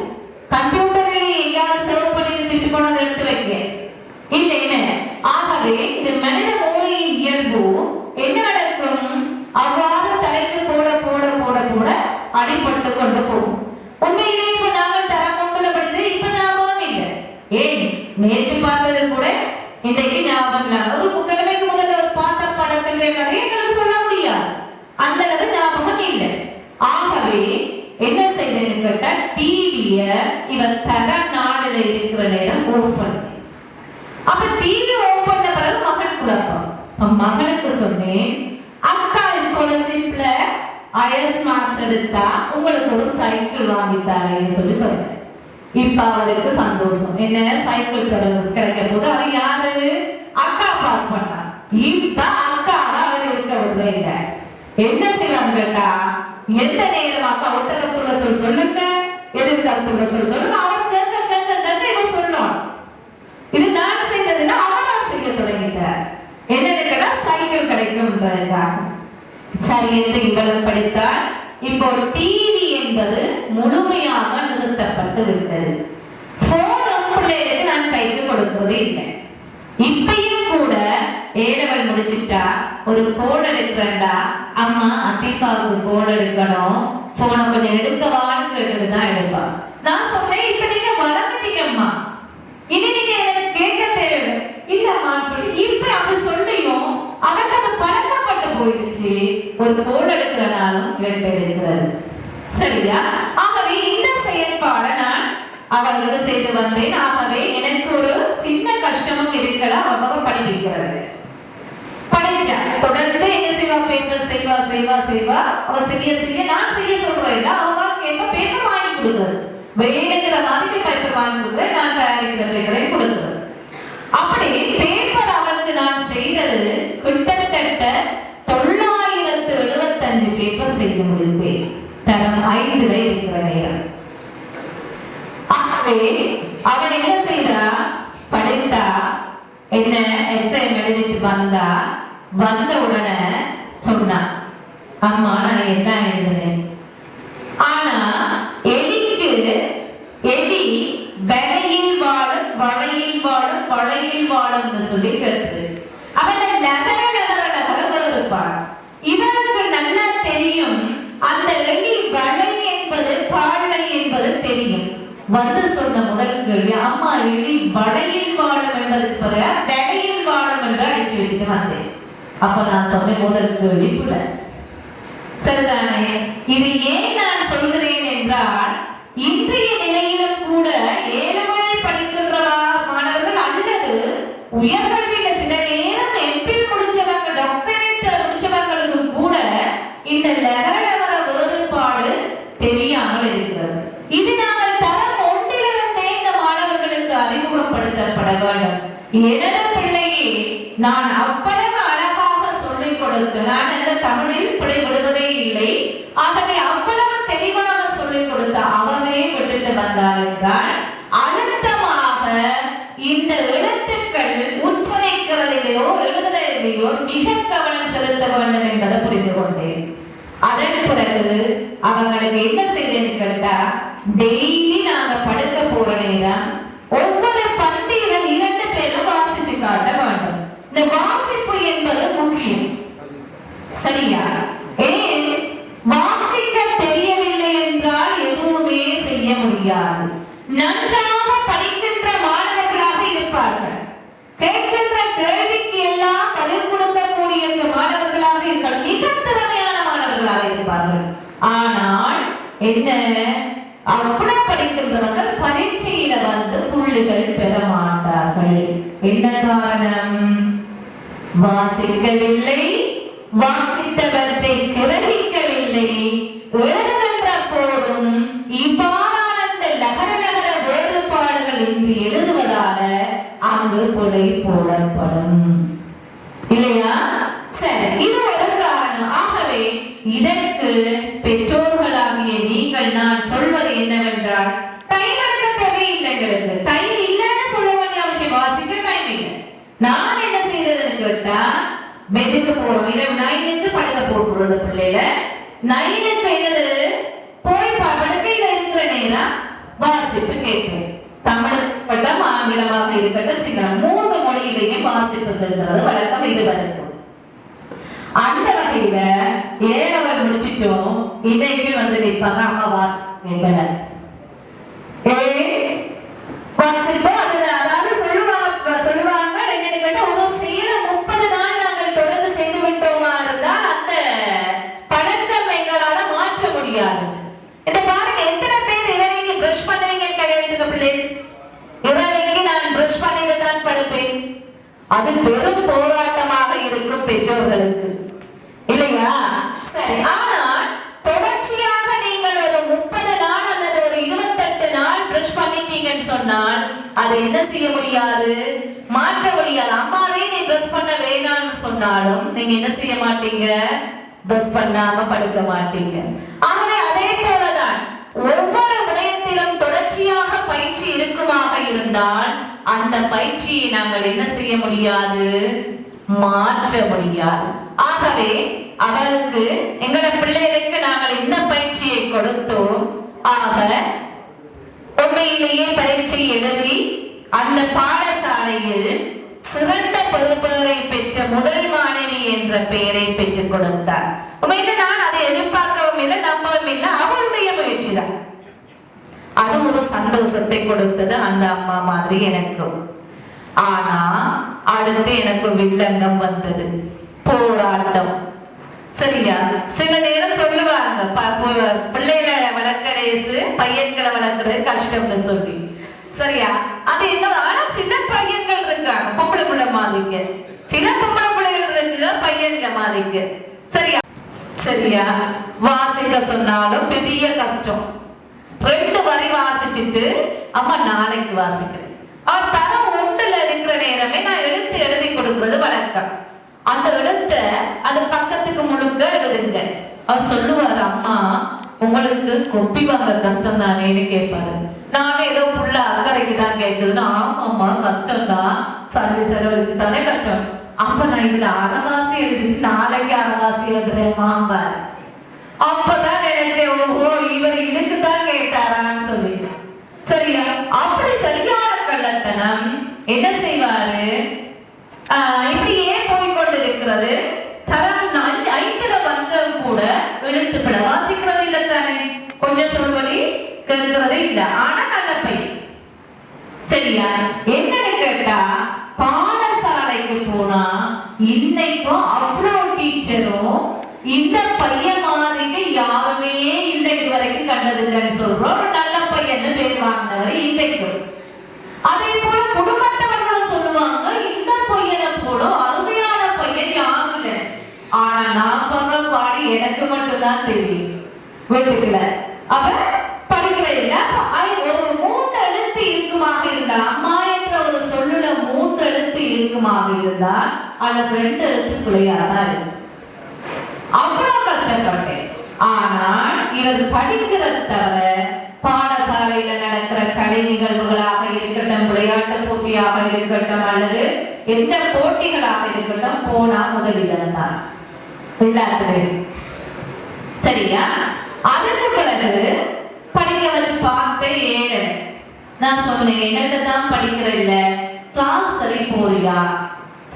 கம்ப்யூட்டரில் எங்கேயாவது சேவ் பண்ணி திருப்பி கொண்டு எடுத்து வைக்க இல்லை. ஆகவே இது மனித மூளையின் இயல்பு. என்ன நடக்கும், அவ்வாறு தலைக்கு போட போட போட போட அடிபட்டு கொண்டு போகும். உண்மையிலே இப்ப நாங்கள் தரம் கொண்டுள்ள படித்தது இப்ப ஞாபகம் இல்லை. ஏன் நேற்று பார்த்தது கூட இன்றைக்கு ஞாபகம் இல்லை. ஒரு முக்கிழமைக்கு முதல்ல ஒரு பார்த்த படத்தினுடைய கதையை எங்களுக்கு சொல்ல முடியாது, அந்த அளவு ஞாபகம் இல்லை. ஆகவே என்ன செய்தேன்னு கேட்டா டிவிய இவன் தர நாளில இருக்கிற நேரம் ஓஃப் பண்ண. அப்ப டிவி ஓஃப் பண்ண பிறகு மகன் குழப்பம். மகனுக்கு சொன்னேன், அக்கா ஸ்காலர்ஷிப்ல ஐஎஸ் மார்க்ஸ் எடுத்தா உங்களுக்கு ஒரு சைக்கிள் வாங்கி தரேன்னு சொல்லி சொன்னேன். இப்ப அவருக்கு சந்தோஷம். என்ன சைக்கிள் கிடைக்க போது அது யாரு, அக்கா பாஸ் பண்ணா. இப்ப அக்கா அவர் இருக்க விடுறே இல்லை. என்ன செய்வாங்க கேட்டா எந்த நேரம் அக்கா ஒத்தகத்துல சொல்லுங்க, எதிர்கருத்துல சொல்லுங்க, அவர் கேட்க இவன் சொல்லணும். இது நான் செய்ததுன்னா அவரா செய்ய தொடங்கிட்டார். என்னன்னு கேட்டா சைக்கிள் கிடைக்கும்ன்றதுக்காக. சரி என்று இவ்வளவு படித்தால் இப்போ டிவி என்பது முழுமையாக நிறுத்தப்பட்டு விட்டது. போன் பிள்ளைகளுக்கு நான் கைக்கு கொடுக்கிறது இல்லை. இப்பயும் கூட ஏழவள் முடிச்சுட்டா ஒரு கோல் எடுக்கிறேன்டா, அம்மா அத்திப்பாவுக்கு கோல் எடுக்கணும், போனை கொஞ்சம் எடுக்கவான்னு கேட்டுதான் எடுப்பா. நான் சொன்னேன், இப்ப நீங்க வளர்ந்துட்டீங்கம்மா, இனி நீங்க எனக்கு கேட்க தேவை இல்லம்மான்னு சொல்லி இப்ப அது சொல்லியும் அவருக்கு அது பழக்கப்பட்டு போயிடுச்சு. ஒரு கோல் எடுக்கிறனாலும் எடுக்கிறது. சரியா? ஆகவே இந்த செயல்பாடை நான் அவர்களுக்கு செய்து வந்தேன். ஆகவே எனக்கு ஒரு சின்ன கஷ்டமும் இருக்கலாம். அவங்க படிப்பிக்கிறது படிச்சா தொடர்ந்து என்ன செய்வா, பேப்பர் செய்வா அவ செய்ய நான் செய்ய சொல்றேன். அவங்க கேட்க பேப்பர் வாங்கி கொடுக்குறது, வேணுங்கிற மாதிரி பேப்பர் வாங்கி கொடுக்குறேன், நான் தயாரிக்கிற பேப்பரை கொடுக்குறது. அப்படி பேப்பர் அவருக்கு நான் செய்தது கிட்டத்தட்ட 975 பேப்பர் செய்து முடித்தேன். தரம் 5ல இருக்கிற நேரம். ஆகவே அவன் என்ன செய்தா, படித்தா, என்ன எக்ஸாம் எழுதிட்டு வந்த உடனே சொன்னான், அம்மா நான் என்ன எழுதுனேன். ஆனா எலி வலையில் வாழும் வளையில் வாழும் வளையில் வாழும் சொல்லி கேட்டு அவன் நகர நகர நகர இருப்பான். இவனுக்கு நல்லா தெரியும் அந்த எலி வளை என்பது பாழை என்பது தெரியும். வந்து சொன்ன முதல் கேள்வி, அம்மா எலி வளையில் வாழும் என்பதற்கு பிறகு வலையில் வாழும் என்று அடிச்சு வச்சுட்டு வந்தேன். அப்ப நான் சொன்ன முதல் கேள்வி பிள்ளை சரிதானே? இது ஏன் நான் சொல்கிறேன் என்றால், இன்றைய நிலையிலும் கூட ஏழவள் படிக்கின்ற மாணவர்கள் அல்லது உயர்கல்வியில சில நேரம் எம்பில் முடிச்சவங்க டாக்டரேட் முடிச்சவங்களுக்கு கூட இந்த லகர வேறுபாடு தெரியாமல் இருக்கிறது. இது நாங்கள் தரம் ஒன்றிலிருந்தே இந்த மாணவர்களுக்கு அறிமுகப்படுத்தப்பட வேண்டும். எனது பிள்ளையே நான் அவ்வளவு அழகாக சொல்லிக் கொடுத்து, நான் இந்த தமிழில் பிழைவிடுவதே இல்லை, ஆகவே அவ்வளவு தெளிவாக சொல்லிக் கொடுத்த அவவே விட்டுட்டு வந்தார் என்றால், அழுத்தமாக இந்த எழுத்துக்கள் உச்சரிக்கிறதிலேயோ எழுதுவதிலேயோ மிக கவனம் செலுத்த வேண்டும் என்பதை புரிந்து கொண்டேன். அதன் பிறகு அவங்களுக்கு என்ன செய்தேன்னு கேட்டா, டெய்லி நாங்க படுக்க போற நேரம் ஒவ்வொரு பந்தியிலும் 2 பேரும் வாசிச்சு காட்ட வேண்டும். இந்த வாசிப்பு என்பது முக்கியம், சரியா? ஏன் வாசிக்க தெரியவில்லை என்றால் எதுவுமே செய்ய முடியாது. நன்றாக படிக்கின்ற மாணவர்களாக இருப்பார்கள், கேட்கின்ற கேள்விக்கு எல்லாம் பதில் கொடுக்கக்கூடிய மாணவர்களாக இருப்பார்கள், மிக திறமையான மாணவர்களாக இருப்பார்கள். ஆனால் என்ன, அவ்வளவு படிக்கின்றவர்கள் பரீட்சையில வந்து புள்ளிகள் பெற மாட்டார்கள். என்ன காரணம்? வாசிக்கவில்லை, வாசித்தவற்றை கிரகிக்கவில்லை. எழுதுகின்ற போதும் இவ்வாறான லகர லகர வேறுபாடுகள் இன்றி எழுதுவதால அங்கு பிழை போடப்படும், இல்லையா? சரி, இது ஒரு காரணம். ஆகவே இதற்கு பெற்றோர்களாகிய நீங்கள் நான் சொல்வது என்னவென்றால், டைம் எடுக்க தேவையில்லை. எங்களுக்கு டைம் இல்லைன்னு சொல்ல வேண்டிய அவசியம், வாசிக்க டைம் இல்லை. நான் என்ன செய்யறதுன்னு கேட்டா, பெட்டுக்கு போறோம், இரவு 9க்கு படுக்க போட்டுறது பிள்ளைல. 9க்கு என்னது போய் படுக்கையில இருக்கிற நேரம் வாசிப்பு கேட்பேன். தமிழ் இருக்கட்டும், ஆங்கிலமாக இருக்கட்டும், சிங்களம் 3 மொழியிலேயே வாசிப்புங்கிறது வழக்கம். இது வரைக்கும் அந்த வகையில ஏழவர் முடிச்சிட்டோம். இன்னைக்கு வந்து நிற்பாங்க அம்மா அதாவது சொல்லுவாங்க என்னன்னு கேட்டா, ஒரு செயல 30 நாள் நாங்கள் தொடர்ந்து செய்து விட்டோமா இருந்தால் அந்த பழக்கம் எங்களால மாற்ற முடியாது. இதை பாருங்க, எத்தனை பேர் இரவைக்கு பிரஷ் பண்ணுவீங்க? கையெழுத்துக்க பிள்ளை, இரவைக்கு நான் பிரஷ் பண்ணிட்டு தான் படுப்பேன். அது பெரும் போராட்டமாக இருக்கும் பெற்றோர்களுக்கு, இல்லையா? சரி, ஆனால் தொடர்ச்சியாக நீங்கள் ஒரு 30 நாள் அல்லது ஒரு 28 நாள் பிரஷ் பண்ணிட்டீங்கன்னு சொன்னால் அதை என்ன செய்ய முடியாது, மாற்ற முடியாது. அம்மாவே நீ பிரஷ் பண்ண வேணாம்னு சொன்னாலும் நீங்க என்ன செய்ய மாட்டீங்க, பிரஷ் பண்ணாம படுக்க மாட்டீங்க. ஆகவே அதே போலதான் ஒவ்வொரு விடயத்திலும் தொடர்ச்சியாக பயிற்சி இருக்குமாக இருந்தால் அந்த பயிற்சியை நாங்கள் என்ன செய்ய முடியாது, மாற்ற முடியாது. ஆகவே அவளுக்கு எங்களோட பிள்ளைகளுக்கு நாங்கள் என்ன பயிற்சியை கொடுத்தோம், ஆக உண்மையிலேயே பயிற்சி எழுதி அந்த பாடசாலையில் சிறந்த பெறுபேரை பெற்ற முதல் மாணவி என்ற பெயரை பெற்றுக் கொடுத்தார். உண்மையில நான் அதை எதிர்பார்க்கவும் இல்லை, நம்பவும் இல்லை, அவளுடைய முயற்சி தான். அது ஒரு சந்தோஷத்தை கொடுத்தது அந்த அம்மா மாதிரி எனக்கும். ஆனா அடுத்து எனக்கு வில்லங்கம் வந்தது, போராட்டம். சரியா? சில நேரம் சொல்லுவாங்க பிள்ளைகளை வளர்க்கறேசு பையன்களை வளர்க்கறது கஷ்டம்னு சொல்லி, சரியா? அது என்ன, ஆனா சில பையன்கள் இருக்காங்க பொம்பளை பிள்ளை மாதிரிக்க, சில பொம்பளை பிள்ளைகள் இருக்கு பையன்கள் மாதிரிக்க, சரியா? சரியா? வாசிக்க சொன்னாலும் பெரிய கஷ்டம். 2 வரி வாசிச்சுட்டு அம்மா நாளைக்கு வாசிக்கிறேன். அவர் தரம் 1ல இருக்கிற நேரமே நான் எழுத்து எழுதி கொடுக்கிறது வழக்கம். அந்த எழுத்த அது பக்கத்துக்கு முழுக்க எழுதுங்க. அவர் சொல்லுவார், அம்மா உங்களுக்கு கொப்பி வாங்க கஷ்டம் தானேன்னு கேட்பாரு. நானும் ஏதோ புள்ள அக்கறைக்கு தான் கேட்குதுன்னா, ஆமாம்மா கஷ்டம் தான், சர்வீஸ் செலவழிச்சு தானே கஷ்டம். அப்ப நான் இதுல அரைவாசி எழுதிட்டு நாளைக்கு அரைவாசி எழுதுறேன் மாம்பா. அப்பதான் நினைச்சேன், ஓஹோ இவர் இதுக்கு தான் கேட்டாரான்னு சொல்லி. சரியா? அப்படி புத்திசாலித்தனம் என்ன செய்வாரு? இப்படியே போய்கொண்டிருக்கிறது. தரம் 5ல வந்தவங்க கூட எழுத்துப்பட வாசிக்கிறது இல்லை தானே, கொஞ்சம் சொல்வழி கேட்கிறது இல்லை. ஆனா நல்ல பையன். சரியா? என்னன்னு கேட்டா பாடசாலைக்கு போனா இன்னைக்கும் அவ்வளோ டீச்சரும் இந்த பையன் மாதிரி யாருமே இந்த இதுவரைக்கும் கண்டதில்லைன்னு சொல்றோம். ஒரு நல்ல பையன் பேர் வாங்கினவர் இன்றைக்கும். அதே போல குடும்பத்தவர்களும் சொல்லுவாங்க இந்த பையனை போல அருமையான பையன் யாரும் இல்லை. ஆனா நான் பண்ற பாடி எனக்கு மட்டும்தான் தெரியும் வீட்டுக்குள்ள. அவ படிக்கிறது இல்ல. ஒரு 3 எழுத்து இருக்குமாக இருந்தால், அம்மா என்ற ஒரு சொல்லுல 3 எழுத்து இருக்குமாக இருந்தால் அது 2 எழுத்து பிள்ளையாதான் இருக்கும். அவ்வளவு கஷ்டப்பட்டேன். ஆனால் இவர் படிக்கிறத தவிர பாடசாலையில நடக்கிற கலை நிகழ்வுகளாக இருக்கட்டும், விளையாட்டு போட்டியாக இருக்கட்டும், அல்லது எந்த போட்டிகளாக இருக்கட்டும் போனா முதலிடம் தான் எல்லாத்துலையும். சரியா? அதுக்கு பிறகு படிக்க வச்சு பார்த்து ஏழு நான் சொன்னேன் என்னத்தை தான் படிக்கிற இல்ல, கிளாஸ் சரி போறியா?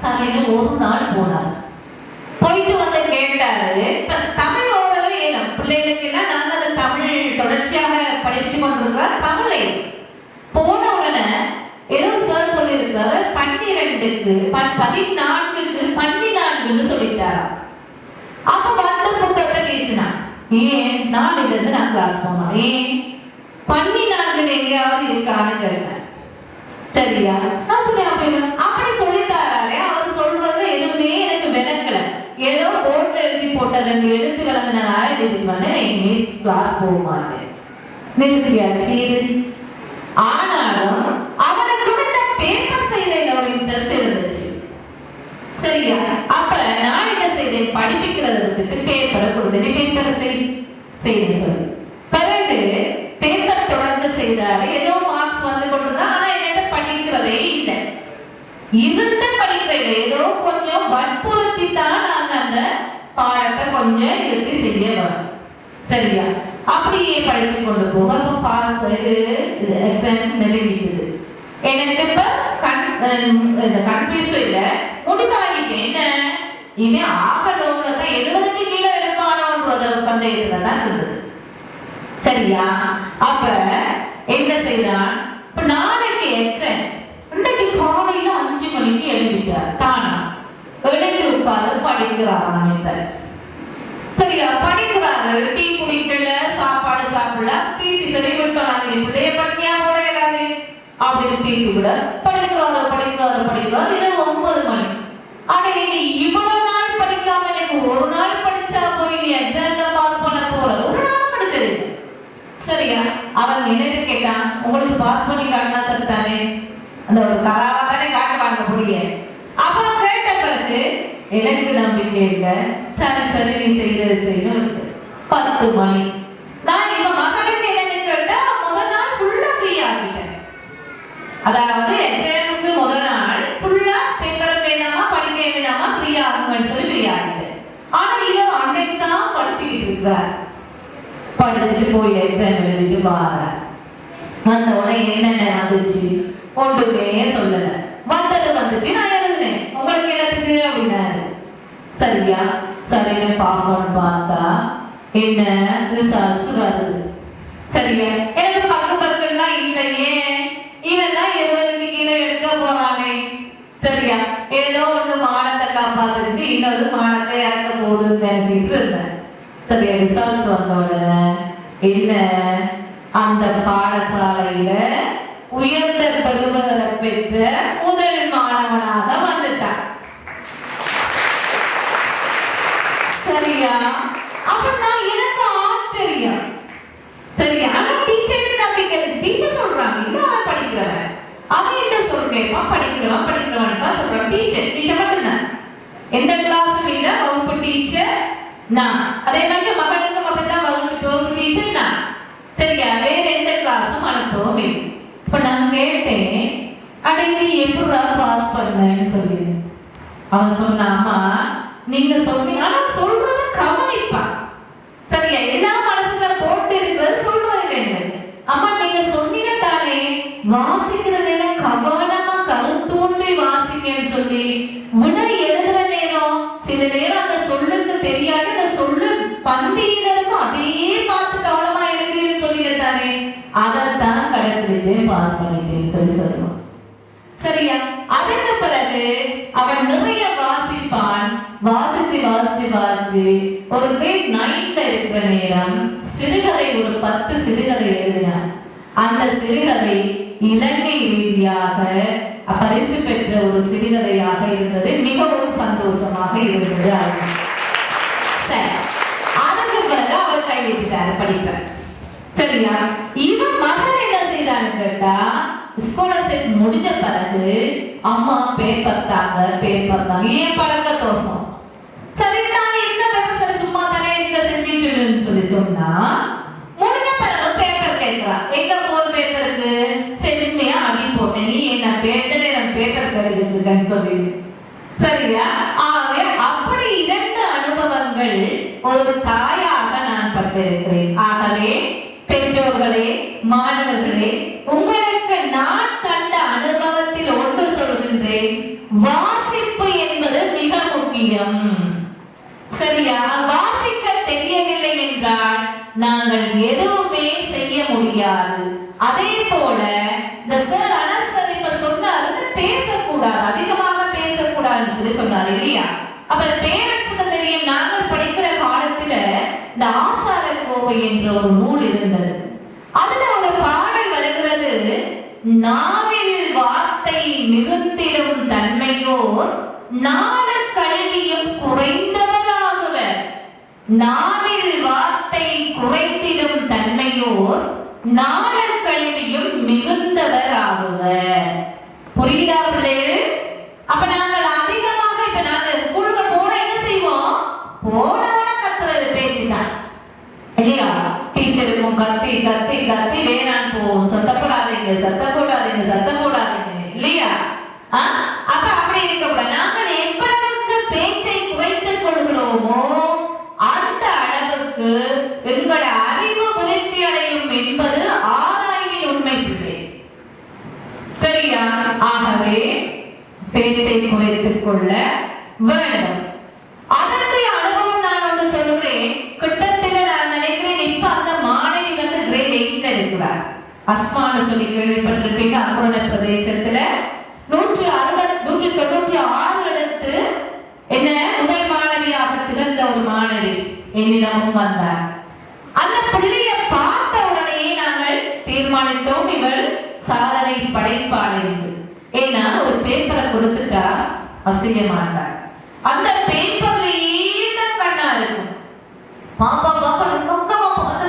சரின்னு ஒரு நாள் போனார். போயிட்டு வந்து கேட்டாரு. இப்ப தமிழ் ஓரளவு ஏலம் பிள்ளைகளுக்கு எல்லாம் நாங்க அந்த தமிழ் தொடர்ச்சியாக படித்து கொண்டிருக்கிறார். தமிழை போன உடனே ஏதோ சார் சொல்லியிருக்காரு 12க்கு 14க்கு 14ன்னு சொல்லிட்டாரா. அப்ப வந்து புத்தகத்தை பேசினான். ஏன் 4ல இருந்து நான் கிளாஸ் போனோம், ஏன் 14 எங்கேயாவது இருக்கான்னு கேட்டேன். சரியா? நான் சொன்னேன் அப்படி சொல்லித்தாரே. அவர் சொல்றது எதுவுமே எனக்கு விளக்கல. ஏதோ போர்ட்ல எழுதி போட்ட 2 எழுத்து விளங்கினால இதுக்கு வந்து இங்கிலீஷ் கிளாஸ் போக மாட்டேன் நிறுத்தியாச்சு. ஆனாலும் அவனுக்கு இந்த பேப்பர் செய்யல ஒரு இன்ட்ரெஸ்ட் இருந்துச்சு. சரியா? அப்ப நான் என்ன செய்தேன், படிப்பிக்கிறத விட்டுட்டு பேப்பரை கொடுத்தேன். பேப்பரை செய்ய சொல்லி பிறகு பேப்பர் தொடர்ந்து செய்தாரு. ஏதோ மார்க்ஸ் வந்து கொண்டுதான். ஆனா என்ன படிக்கிறதே இல்லை. இருந்து படிக்கிறேன் ஏதோ கொஞ்சம் வற்புறுத்தி தான் நாங்க அந்த பாடத்தை கொஞ்சம் இறுதி செய்ய வரும். சரியா? அப்படியே படிச்சு கொண்டு போக பாஸ் எக்ஸாம் நெருங்கிட்டு எனக்கு இப்ப கன்ஃபியூஸ் இல்ல, முடிவாகிட்டேன். என்ன இவன் ஆகலோட தான் 70க்கு கீழே எடுப்பானோன்ற சந்தேகத்துல தான் இருந்தது. சரியா? அப்ப என்ன செய்தான், இப்ப நாளைக்கு எக்ஸாம். இன்னைக்கு காலையில 5 மணிக்கு எழுதிட்டார். தானா எழுதி உட்கார்ந்து படிக்கிறார். சரியா? படிக்கிறாரு. டீ குடிக்கல, சாப்பாடு சாப்பிடல, தீட்டி சரி விட்டாங்க. இப்படியே பட்டியா போட இல்லாது அப்படின்னு தீட்டி விட படிக்கிறாரு. இரவு 9 மணி. ஆனா இனி இவ்வளவு நாள் படிக்காம எனக்கு ஒரு நாள் படிச்சா போய் நீ எக்ஸாம்ல பாஸ் பண்ண போற, ஒரு நாள் படிச்சது. சரியா? அவன் என்ன கேட்டான், உங்களுக்கு பாஸ் பண்ணி காட்டினா சத்தானே, அந்த ஒரு கலாவா தானே காட்டுவாங்க முடிய. அவன் கேட்ட பிறகு எனக்கு நம்பிக்கை இல்லை. சரி நீ செய்யறது செய்யணும். 10 மணி. நான் இவன் மகளுக்கு என்னன்னு கேட்டா முதல் நாள் ஃபுல்லா ஃப்ரீ ஆகிட்டேன். அதாவது எக்ஸாமுக்கு முதல் நாள் ஃபுல்லா பேப்பர் வேணாமா படிக்க வேணாமா ஃப்ரீ ஆகுங்கன்னு சொல்லி ஃப்ரீ ஆகிட்டேன். ஆனா இவன் அன்னைக்கு தான் படிச்சுக்கிட்டு இருக்கிறார். படிச்சுட்டு போய் எக்ஸாம் எழுதிட்டு வாரார். வந்த உடனே என்னென்ன வந்துச்சு ஒன்றுமே சொல்லல. வந்தது வந்துச்சு, நான் எழுதுனேன். உங்களுக்கு என்னத்துக்கு அப்படின்னாரு. சரியா? சரின்னு பார்ப்போம்னு பார்த்தா என்ன ரிசல்ட்ஸ் வருது. சரியா? எனக்கு பக்கெல்லாம் இல்லையே, இவன் தான் 70க்கு கீழே எடுக்க போறானே. சரியா? ஏதோ ஒண்ணு மானத்தை காப்பாத்துச்சு, இன்னொரு மானத்தை இறக்க போகுதுன்னு நினைச்சிட்டு இருந்தேன். சரியா? ரிசல்ட்ஸ் வந்த உடனே என்ன, அந்த பாடசாலையில உயர்ந்த பெறுபவரை பெற்ற முதல் மாணவனாக வந்துட்டான். சரியா? அப்படின்னா எனக்கு ஆச்சரியம். சரியா? ஆனா டீச்சருக்கு நம்பிக்கை. டீச்சர் சொல்றாங்க இல்ல அவன் படிக்கிறவன், அவன் என்ன சொல்றேன் படிக்கிறவன் தான் சொல்றான். டீச்சர் மட்டும்தான். எந்த கிளாஸும் இல்ல, வகுப்பு டீச்சர் நான். அதே மாதிரி மகளுக்கு மட்டும்தான் வகுப்பு டீச்சர் நான். சரியா? வேற எந்த கிளாஸும் அனுப்பவும் இல்லை. இப்ப நான் கேட்டேன், அன்னைக்கு எப்படா பாஸ் பண்ணேன்னு சொல்லி. அவன் சொன்னாமா, நீங்க சொன்னீங்க, ஆனா சொல்றத கவனிப்பா. சரியா? எல்லா மனசுல போட்டு இருக்கிறது சொல்றது இல்லை. அம்மா நீங்க சொன்னீங்க தானே, வாசிக்கிற நேரம் கவனம் வாசிங்கன்னு சொல்லி விடை எழுதுற நேரம் சில நேரம் அந்த சொல்லுக்கு தெரியாது, அந்த சொல்லு பந்தியில இருக்கும் அதையே பார்த்து கவனமா எழுதுன்னு சொல்லிட்டானே, அதைத்தான் கடைபிடிச்சு பாஸ் பண்ணிட்டேன்னு சொல்லி சொல்லணும். சரியா? அதற்கு பிறகு அவன் நிறைய வாசிப்பான். வாசித்து வாசித்து வாசிச்சு ஒரு கிரேட் 9ல இருக்கிற நேரம் சிறுகதை ஒரு 10 சிறுகதை எழுதினான். அந்த சிறுகதை இலங்கை ரீதியாக பரிசு பெற்ற ஒரு சிறுகதையாக இருந்தது. மிகவும் சந்தோஷமாக இருந்தது. சரி, அதுக்கு பிறகு அவர் கைவிட்டார் படிப்பார். சரியா? இவன் மகன் என்ன செய்தான்னு கேட்டா, ஸ்காலர்ஷிப் முடிஞ்ச பிறகு அம்மா பேப்பர் தாங்க ஏன் பழக்க தோசம். சரி, நான் இந்த பேப்பர் சும்மா தானே இருக்க செஞ்சுட்டு சொல்லி சொன்னா முடிஞ்ச பிறகு பேப்பர் கேட்கிறான். எங்க போற பேப்பருக்கு செம்மையா அடி போட்டேன், நீ என்ன பேப்பர் கேட்டுருக்கேன்னு சொல்லி. சரியா? ஆகவே அப்படி 2 அனுபவங்கள் ஒரு தாயாக நான் பட்டிருக்கிறேன். ஆகவே பெற்றோர்களே, மாணவர்களே, உங்களுக்கு நான் கண்ட அனுபவத்தில் ஒன்று சொல்கின்றேன், வாசிப்பு என்பது மிக முக்கியம். சரியா? வாசிக்க தெரியவில்லை என்றால் நாங்கள் எதுவுமே செய்ய முடியாது. அதே போல இந்த சார் அனசர் இப்ப சொன்னாரு, பேசக்கூடாது, அதிகமாக பேசக்கூடாதுன்னு சொல்லி சொன்னாரு இல்லையா? அப்ப பேரண்ட்ஸுக்கு தெரியும். நாங்கள் படிக்கிற காலத்துல இந்த ஆசார கோவை என்ற ஒரு நூல் இருந்தது. அதுல ஒரு பாடல் வருகிறது, நாவில் வார்த்தை மிகுந்திடும் தன்மையோர் நாள கல்வியும் குறைந்தவராகுவர். நாவில் வார்த்தை குறைந்திடும் தன்மையோர் நாள கல்வியும் மிகுந்தவராகுவர். புரியுதா பிள்ளைகள்? அப்ப நாங்கள் அதிகமாக இப்ப நாங்க ஸ்கூலுக்கு போன என்ன செய்வோம், போனவன கத்துறது பேச்சு தான் இல்லையா? டீச்சருக்கும் கத்தி கத்தி கத்தி வேணாம் போ, சத்தம் போடாதீங்க இல்லையா? அப்ப அப்படி இருக்க நாங்கள் எவ்வளவுக்கு பேச்சை குறைத்துக் கொள்கிறோமோ அந்த அளவுக்கு எங்களோட அறிவு விருத்தி அடையும் என்பது ஆராய்வின் உண்மை பிள்ளை. சரியா? ஆகவே பேச்சை குறைத்துக் கொள்ள வேண்டும். அதற்கு அனுபவம் நான் ஒன்று சொல்கிறேன். கிட்டத்தட்ட நான் நினைக்கிறேன் இப்ப அந்த மாணவி வந்து கிரேட் 8ல இருக்கிறார். அஸ்மான்னு சொல்லி கேள்விப்பட்டிருப்பீங்க. அங்குரண பிரதேசத்துல 196 எடுத்து என்ன முதல் மாணவியாக திகழ்ந்த ஒரு மாணவி என்னிடமும் வந்தார். அந்த பிள்ளையை பார்த்த உடனேயே நாங்கள் தீர்மானித்தோம், இவள் சாதனை படைப்பாள் என்று. ஏன்னா ஒரு பேப்பரை கொடுத்துட்டா அசைய மாட்டார். அந்த பேப்பர்லயே தான் கண்ணா இருக்கும். பாப்பா நுணுக்கமா பார்த்து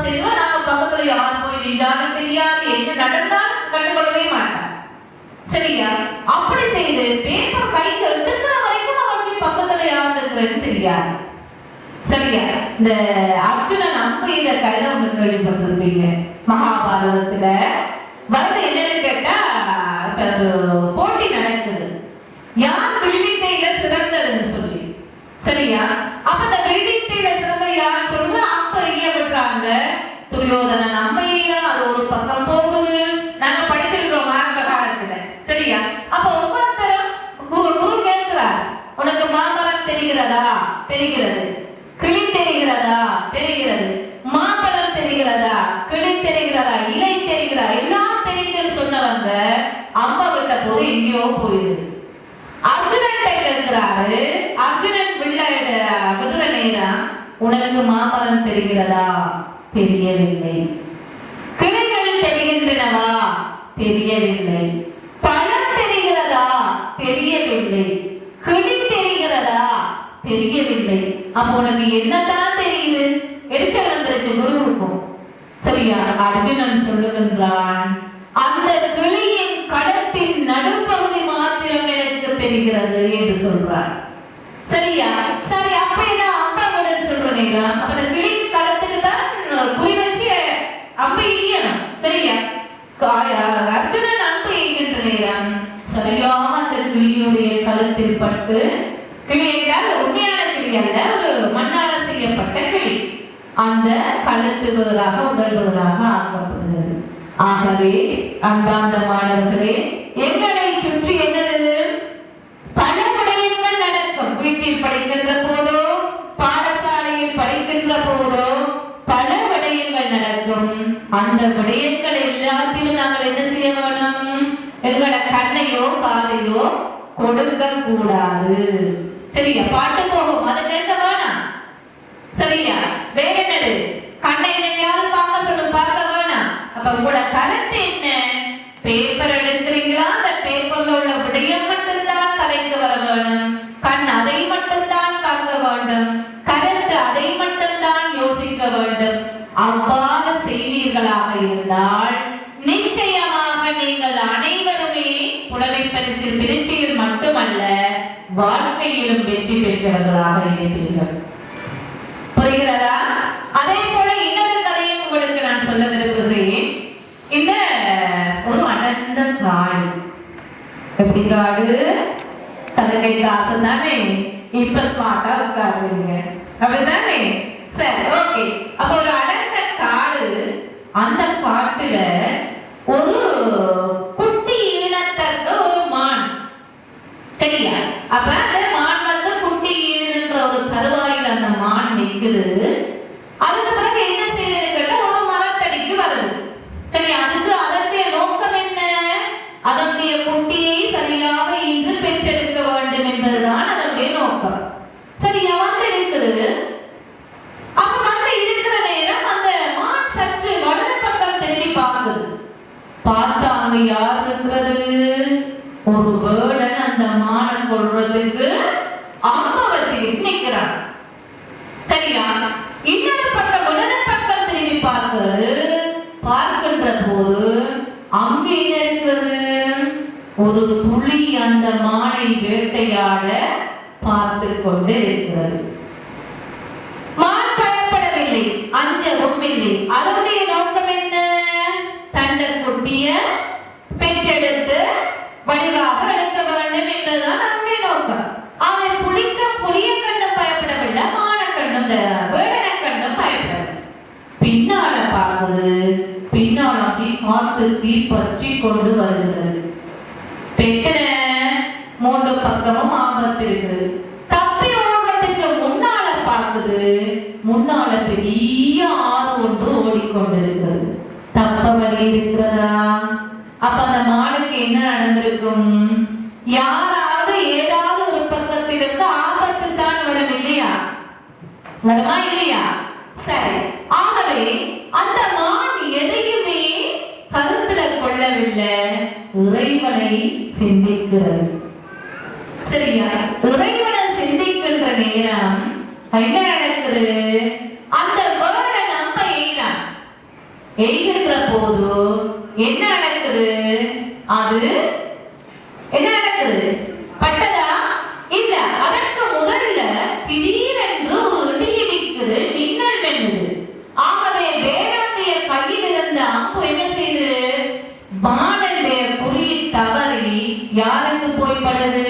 செய்யணும். நாங்க பக்கத்துல யார் போய் நின்றாலும் தெரியாது, என்ன நடந்தாலும் கண்டுகொள்ளவே மாட்டார். சரியா? அப்படி செய்து பேப்பர் கைக்கு எடுக்கிற வரைக்கும் அவருக்கு பக்கத்துல யார் இருக்கிறதுன்னு தெரியாது. சரியா? இந்த அர்ஜுனன் அம்பு இந்த கதை ஒண்ணு கேள்விப்பட்டிருப்பீங்க. மகாபாரதத்துல வந்து என்னன்னு கேட்டா போட்டி நடக்குது, யார் வில்வித்தையில சிறந்ததுன்னு சொல்லி. சரியா? அப்ப அந்த வில்வித்தையில சிறந்த யார் சொல்ற அம்பை எய்ய விடுறாங்க. துரியோதனன் அம்பை எய்யறான், அது ஒரு பக்கம் போகுது. நாங்க படிச்சிருக்கிறோம் ஆரம்ப காலத்துல. சரியா? அப்ப ஒவ்வொருத்தரும் குரு கேட்கிறார், உனக்கு மாமரம் தெரிகிறதா? தெரிகிறது. கிளி தெரிகிறதா? தெரிகிறது. மாம்பழம் தெரிகிறதா? கிளி தெரிகிறதா? இலை தெரிகிறதா? எல்லாம் தெரியுதுன்னு சொன்னவங்க அம்மா விட்ட போது எங்கேயோ போயிடுது. அர்ஜுனன் கேட்கிறாரு, அர்ஜுனன் விடுற நேரம் உனக்கு மாமரம் தெரிகிறதா? தெரியவில்லை. கிளைகள் தெரிகின்றனவா? தெரியவில்லை. பழம் தெரிகிறதா? தெரியவில்லை. கிளி தெரிகிறதா? தெரியவில்லை. அப்ப உனக்கு என்னதான் தெரியுது? எடுத்து வந்துருச்சு குருவுக்கும். சரியா? அர்ஜுனன் சொல்லுகின்றான், அந்த கிளியின் கடத்தின் நடுப்பகுதி மாத்திரம் எனக்கு தெரிகிறது என்று சொல்றான். சரியா? சரி, அப்ப என்ன அம்பாவுடன் சொல்றேன். அப்ப அந்த கிளியின் கடத்துக்கு தான் குறி வச்சு அம்பை எய்யணும். சரியா? அர்ஜுனன் அம்பை எய்கின்ற நேரம் சரியாக அந்த கிளியுடைய கழுத்தில் பட்டு, கிளி என்றால் உண்மையான கிளி அல்ல, ஒரு மண்ணால செய்யப்பட்ட கிளி, அந்த கழுத்து வேறாக உடல் வேறாக ஆக்கப்படுகிறது. ஆகவே அன்பார்ந்த மாணவர்களே, எங்களை சுற்றி என்னது இருக்க போதோ பல விடயங்கள் நடக்கும். அந்த விடயங்கள் எல்லாத்திலும் நாங்கள் என்ன செய்ய வேணும்? எங்களோட கண்ணையோ காதையோ கொடுக்க கூடாது. சரியா? பாட்டு போகும், அதை கேட்க வேணாம். சரியா? வேற என்னது? கண்ணை எங்கேயாவது பார்க்க சொல்லும், பார்க்க வேணாம். அப்ப உங்களோட கருத்து என்ன? பேப்பர் எடுக்கிறீங்களா? அந்த பேப்பர்ல உள்ள விடயம் மட்டும்தான் தலைக்கு வர வேணும். கண் அதை மட்டும்தான் பார்க்க வேண்டும். கருத்து அதை மட்டும்தான் யோசிக்க வேண்டும். அவ்வாறு செய்வீர்களாக இருந்தால் நிச்சயமாக நீங்கள் அனைவருமே புலமை பரிசில் பரீட்சையில் மட்டுமல்ல வாழ்க்கையிலும் வெற்றி பெற்றவர்களாக இருப்பீர்கள். புரிகிறதா? அதே போல இன்னொரு கதையும் உங்களுக்கு நான் சொல்ல விரும்புகிறேன். இந்த ஒரு அடர்ந்த காடு, எப்படி காடு? கதை காசு தானே? இப்ப ஸ்மார்ட்டா உட்காருங்க, அப்படித்தானே? சரி, ஓகே. அப்ப ஒரு அடர்ந்த காடு, அந்த காட்டுல ஒரு குட்டி இனத்தக்க ஒரு மான். சரியா? அப்ப அந்த மான் வந்து குட்டி ஈனுன்ற ஒரு தருவாயில் அந்த மான் நிக்குது. அதுக்கு பிறகு என்ன செய்யுதுன்னு ஒரு மரத்தடிக்கு வருது. சரி, அதற்கு நோக்கம் என்ன? அதனுடைய குட்டியை சரியாக இன்று பெற்றெடுக்க வேண்டும் என்பதுதான் அதனுடைய நோக்கம். சரியா? வந்து இருக்குது. அப்ப வந்து இருக்கிற நேரம் அந்த மான் சற்று வலது பக்கம் திரும்பி பார்க்குது. பார்த்தா அங்க யார் இருக்கிறது? ஒரு வேடன் அந்த மானை கொள்றதுக்கு அம்ப வச்சுக்கிட்டு நிக்கிறான். சரியா? இன்னொரு பக்கம் வலது பக்கம் திரும்பி பார்க்கின்ற போது அங்க என்ன இருக்கிறது? ஒரு புலி அந்த மானை வேட்டையாட பார்த்து கொண்டு இருக்கிறது. மான் பயப்படவில்லை, அஞ்சவும் இல்லை. அதனுடைய நோக்கம் என்ன? தண்டை குட்டிய பெற்றெடுத்து வடிவாக எடுக்க வேண்டும் என்பதுதான் அதனுடைய நோக்கம். அவன் புலிய கண்டும் பயப்படவில்லை, மான கண்டும் வேடனை கண்டும் பயப்படவில்லை. பின்னால பார்க்குது, பின்னால் அப்படி காட்டு தீ பற்றி கொண்டு வருகிறது. பெற்ற மூன்று பக்கமும் ஆபத்து இருக்குது. தப்பி ஓடுறதுக்கு முன்னால பார்க்குது, முன்னால பெரிய ஆறு ஒன்று ஓடிக்கொண்டிருக்கிறது. தப்ப வழி இருக்கிறதா? அப்ப அந்த மானுக்கு என்ன நடந்திருக்கும்? யாராவது ஏதாவது ஒரு பக்கத்திலிருந்து ஆபத்து தான் வரும், இல்லையா? வருமா இல்லையா? சரி, ஆகவே அந்த மான் எதையுமே கருத்துல கொள்ளவில்லை, இறைவனை சிந்திக்கிறது. சரியா? இறைவனை சிந்திக்கின்ற நேரம் என்ன நடக்குது? அந்த வேர்டை நம்ம எய்கின்ற போது என்ன நடக்குது? அது என்ன நடக்குது? பட்டதா? இல்ல. அதற்கு முதல்ல திடீரென்று ஒரு இடி இடிக்குது, மின்னல் வென்னுது. ஆகவே வேடனுடைய கையில் இருந்த அம்பு என்ன செய்யுது? மானுடைய குறி தவறி யாருக்கு போய் படுது?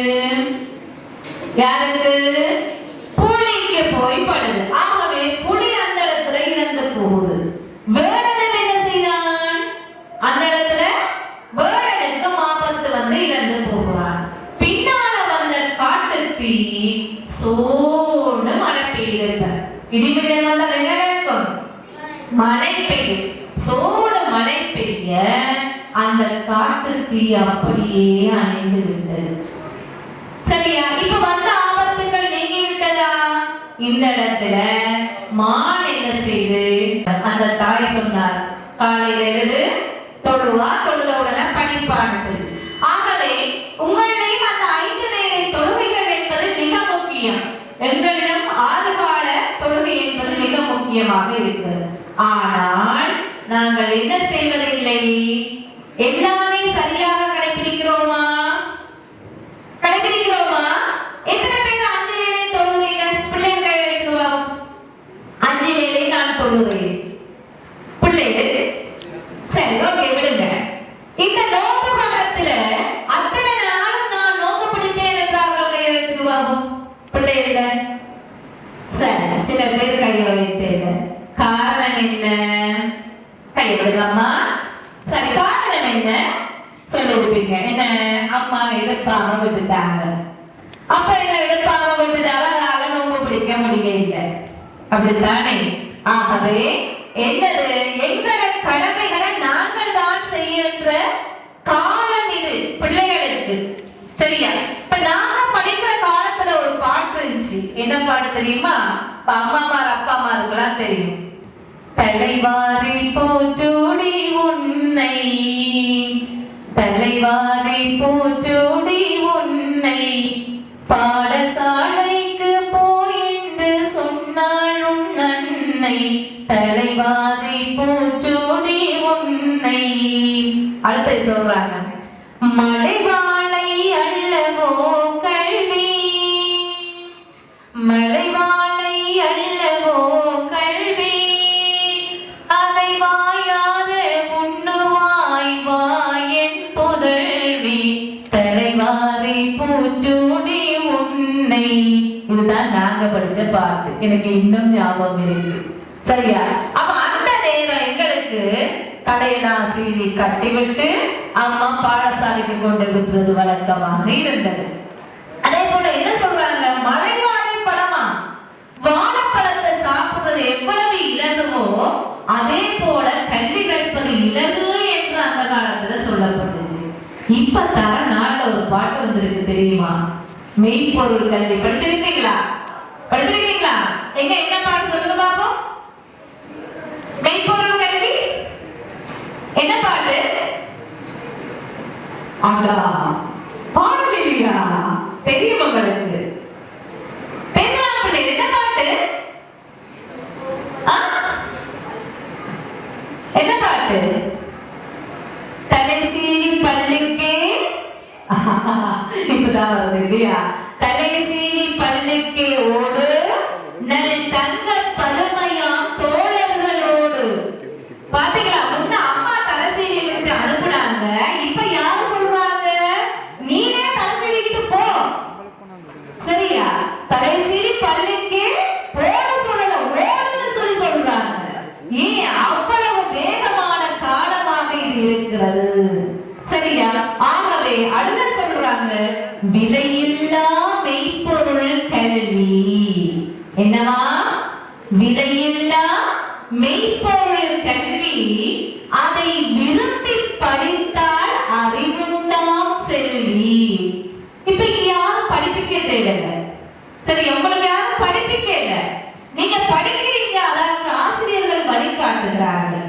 யாருக்கு? புலிக்கு போய் படுது. ஆகவே புலி அந்த இடத்துல இறந்து போகுது. வேடனும் என்ன செய்தான்? அந்த இடத்துல வேடனுக்கு ஆபத்து வந்து இறந்து போகிறான். பின்னால வந்த காட்டு தீ சோடு மழை பெய்யுது. இடிமின்னல் வந்தால் என்ன நடக்கும்? மழை பெய்யும். சோடு மழை பெய்ய அந்த காட்டு தீ அப்படியே அணைந்து விட்டது. சரியா? இப்ப வந்த ஆபத்துகள் நீங்கி விட்டதா? இந்த இடத்துல மான் என்ன செய்து? அந்த தாய் சொன்னார், காலையில எழுது தொழுவா, தொழுத உடனே படிப்பான்னு சொல்லி. ஆகவே உங்களையும் அந்த 5 வேளை தொழுகைகள் என்பது மிக முக்கியம். எங்களிடம் 6 கால தொழுகை என்பது மிக முக்கியமாக இருக்கிறது. ஆனால் நாங்கள் என்ன செய்வதில்லை? எல்லாமே சரியாக கடைபிடிக்கிறோமா? கடைபிடிக்கிறோமா? எத்தனை பேர் 5 வேளை தொழுகிறீங்க? பிள்ளைகள் கை வைக்குவா? 5 வேளை நான் தொழுகிறேன். பிள்ளைகள் சரி, ஓகே, விடுங்க. இந்த நோன்பு காலத்துல அத்தனை நாளும் நான் நோன்பு பிடிச்சேன் என்றார்கள் கையை வைத்துக்குவாகும் பிள்ளைகள். சரி, சில பேர் கையை வைத்தேன். காரணம் என்ன? கையை விடுங்கம்மா. சரி, காரணம் என்ன சொல்லிருப்பீங்க? என்ன? அம்மா எடுக்காம விட்டுட்டாங்க. அப்ப என்ன எடுக்காம விட்டுட்டாலும் அதால நோன்பு பிடிக்க முடியல. அப்படித்தானே? ஆகவே என்னது எங்களோட கடமைகளை நாங்கள் தான் செய்கின்ற காலம் இது பிள்ளைகளுக்கு. சரியா? இப்ப நாங்க படிக்கிற காலத்துல ஒரு பாட்டு இருந்துச்சு. என்ன பாட்டு தெரியுமா? அம்மாமார் அப்பாமாருக்கெல்லாம் தெரியும். தலைவாரி பூச்சூடி உன்னை, தலைவாரி பூச்சூடி உன்னை பாடசாலைக்கு போய் என்று சொன்னாள் உன் அன்னை, தலைவாரி பூச்சூடி உன்னை. அடுத்து சொல்றாங்க, மலைவாழை அல்லவோ கல்வி, மலைவாழை அல்லவோ கல்வி, அதை வாயாத உண்ணுவாய் வாயன் புதல்வி, தலைவாரி பூச்சூடி உன்னை. இதுதான் நாங்க படிச்ச பாட்டு. எனக்கு இன்னும் ஞாபகம் இருக்கு. சரியா? அப்ப அந்த நேரம் எங்களுக்கு கடையெல்லாம் சீவி கட்டிவிட்டு அம்மா பாடசாலைக்கு கொண்டு விட்டுறது வழக்கமாக இருந்தது. அதே போல என்ன சொல்றாங்க, மலைவாழை பழமா, வாழைப்பழத்தை சாப்பிடுறது எவ்வளவு இலகுவோ அதே போல கல்வி கற்பது இலகு என்று அந்த காலத்துல சொல்லப்பட்டுச்சு. இப்ப தர நாள்ல ஒரு பாட்டு வந்திருக்கு தெரியுமா? மெய்ப்பொருள் கல்வி. படிச்சிருக்கீங்களா? படிச்சிருக்கீங்களா? எங்க என்ன பாட்டு சொல்லுங்க பாப்போம். மெய்ப்பொருள் கல்வி என்ன பாட்டு? ஆடா பாடவில்லையா? தெரியும் உங்களுக்கு? பேசலாம் பிள்ளை. என்ன பாட்டு? என்ன பாட்டு? தலை சீவி பல்லுக்கே, இப்பதான் வருது இல்லையா? தலை சீவி பல்லுக்கே ஓடு நல் தங்க பருமையாம் தோழர்களோடு. பாத்தீங்களா? முன்ன அம்மா தலை சீவி விட்டு அனுப்புனாங்க. இப்ப யாரு சொல்றாங்க? நீனே தலை சீவிக்கிட்டு போ. சரியா? தலை சீவி பல்லுக்கே போட சொல்லல, ஓடுன்னு சொல்லி சொல்றாங்க. ஏன் அவ்வளவு வேகமான காலமாக இது இருக்கிறது. சரியா? ஆகவே அடுத்த சொல்றாங்க, விலையில்லா மெய்ப்பொருள் கல்வி. என்னவா? விலையில்லா மெய்ப்பொருள் கல்வி, அதை விரும்பி படித்தால் அறிவுண்டாம் செல்வி. இப்ப இங்க யாரும் படிப்பிக்க தேவையில்லை. சரி, உங்களுக்கு யாரும் படிப்பிக்க இல்லை. நீங்க படிக்கிறீங்க, அதாவது ஆசிரியர்கள் வழிகாட்டுகிறார்கள்.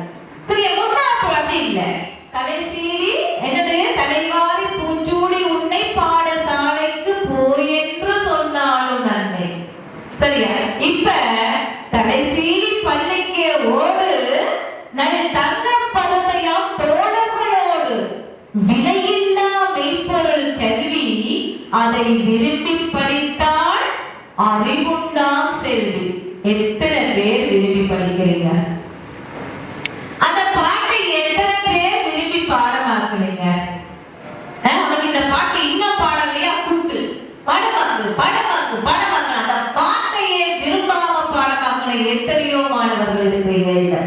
சரி, முன்னாள் அப்படி இல்லை. தலை சீவி என்னது? தலைவாரி பூச்சூடி உன்னை பாடசாலைக்கு போய் என்று சொன்னாலும் நன்மை. சரியா? இப்ப தலை சீவி பள்ளிக்கு ஓடு நல் தங்கம் பருமையாம் தோழர்களோடு, விலையில்லா மெய்ப்பொருள் கல்வி, அதை விரும்பி படித்தால் அறிவுண்டாம் செல்வி. எத்தனை பேர் விரும்பி படிக்கிறீங்க? அந்த பாட்டை எத்தனை பேர் விரும்பி பாடமாக்குறீங்க? உனக்கு இந்த பாட்டு இன்னும் பாடலையா? கூட்டு பாடமாக்கு பாடமாக்கு பாடமாக்கு. அந்த பாட்டையே விரும்பாம பாடமாக்குன எத்தனையோ மாணவர்கள் இருக்கிறீங்க.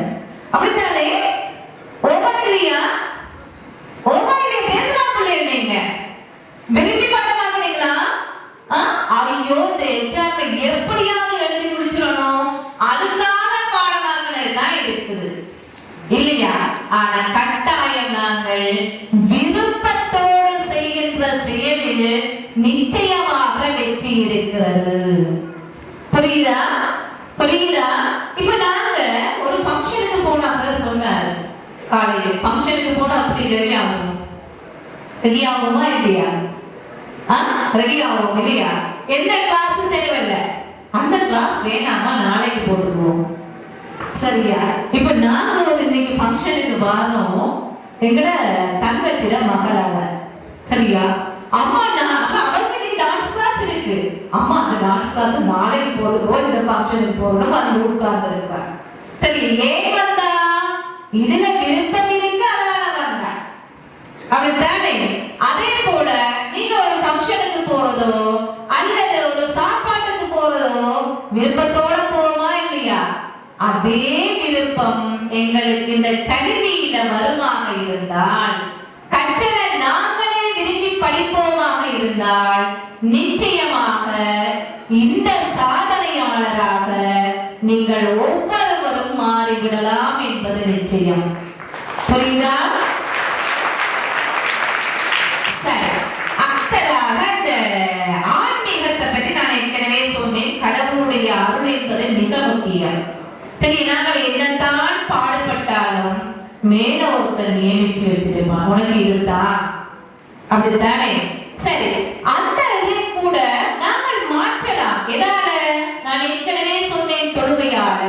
அப்படித்தானே? இல்லையா? பேசலாம் பிள்ளைங்க. நீங்க விரும்பி பாடமாக்குறீங்களா? ஐயோ, இந்த எக்ஸாம் எப்படியாவது எழுதி முடிச்சிடணும், அதுக்காக பாடமாக்குனதுதான் இருக்குது இல்லையா? ஆனா கட்டாயம் நாங்கள் விருப்பத்தோடு செய்கின்ற செயலில் நிச்சயமாக வெற்றி இருக்கிறது. புரியுதா? புரியுதா? இப்ப நாங்க ஒரு ஃபங்க்ஷனுக்கு போனா, சார் சொன்னார் காலையில் ஃபங்க்ஷனுக்கு போனா அப்படி ரெடி ஆகணும். ரெடி ஆகுமா இல்லையா? ரெடி ஆகும் இல்லையா? எந்த கிளாஸ் தேவையில்லை, அந்த கிளாஸ் வேணாமா நாளைக்கு போட்டுக்குவோம். சரியா? இப்ப நாங்க ஒரு இன்னைக்கு ஃபங்க்ஷனுக்கு வரணும். எங்கட தங்கச்சிட மகளாக. சரியா? அம்மா அவருக்கு டான்ஸ் கிளாஸ் இருக்கு. அம்மா அந்த டான்ஸ் கிளாஸ் நாளைக்கு போட்டுக்கோ, இந்த ஃபங்க்ஷனுக்கு போகணும் வந்து உட்கார்ந்து இருப்பார். சரி, ஏன் வந்தா? இதுல விருப்பம் இருக்கு, அதனால வந்தா. அப்படித்தானே? அதே போல நீங்க ஒரு ஃபங்க்ஷனுக்கு போறதோ அல்லது ஒரு சாப்பாட்டுக்கு போறதோ விருப்பத்தோட போமா இல்லையா? அதே விருப்பம் எங்களுக்கு இந்த கல்வியில வருமாக இருந்தால், கற்றலை நாங்களே விரும்பி படிப்போமாக இருந்தால், நிச்சயமாக இந்த சாதனையாளராக நீங்கள் ஒவ்வொருவரும் மாறிவிடலாம் என்பது நிச்சயம். புரியுதா? சரி, அடுத்ததாக இந்த ஆன்மீகத்தை பற்றி நான் ஏற்கனவே சொன்னேன். கடவுளுடைய அருள் என்பது மிக முக்கியம். சரி, நாங்கள் என்னத்தான் பாடுபட்டாலும் மேல ஒருத்தர் நியமிச்சு வச்சிருப்பான், உனக்கு இதுதான், அப்படித்தானே? சரி, அந்த இதை கூட நாங்கள் மாற்றலாம். எதால? நான் ஏற்கனவே சொன்னேன், தொழுகையால.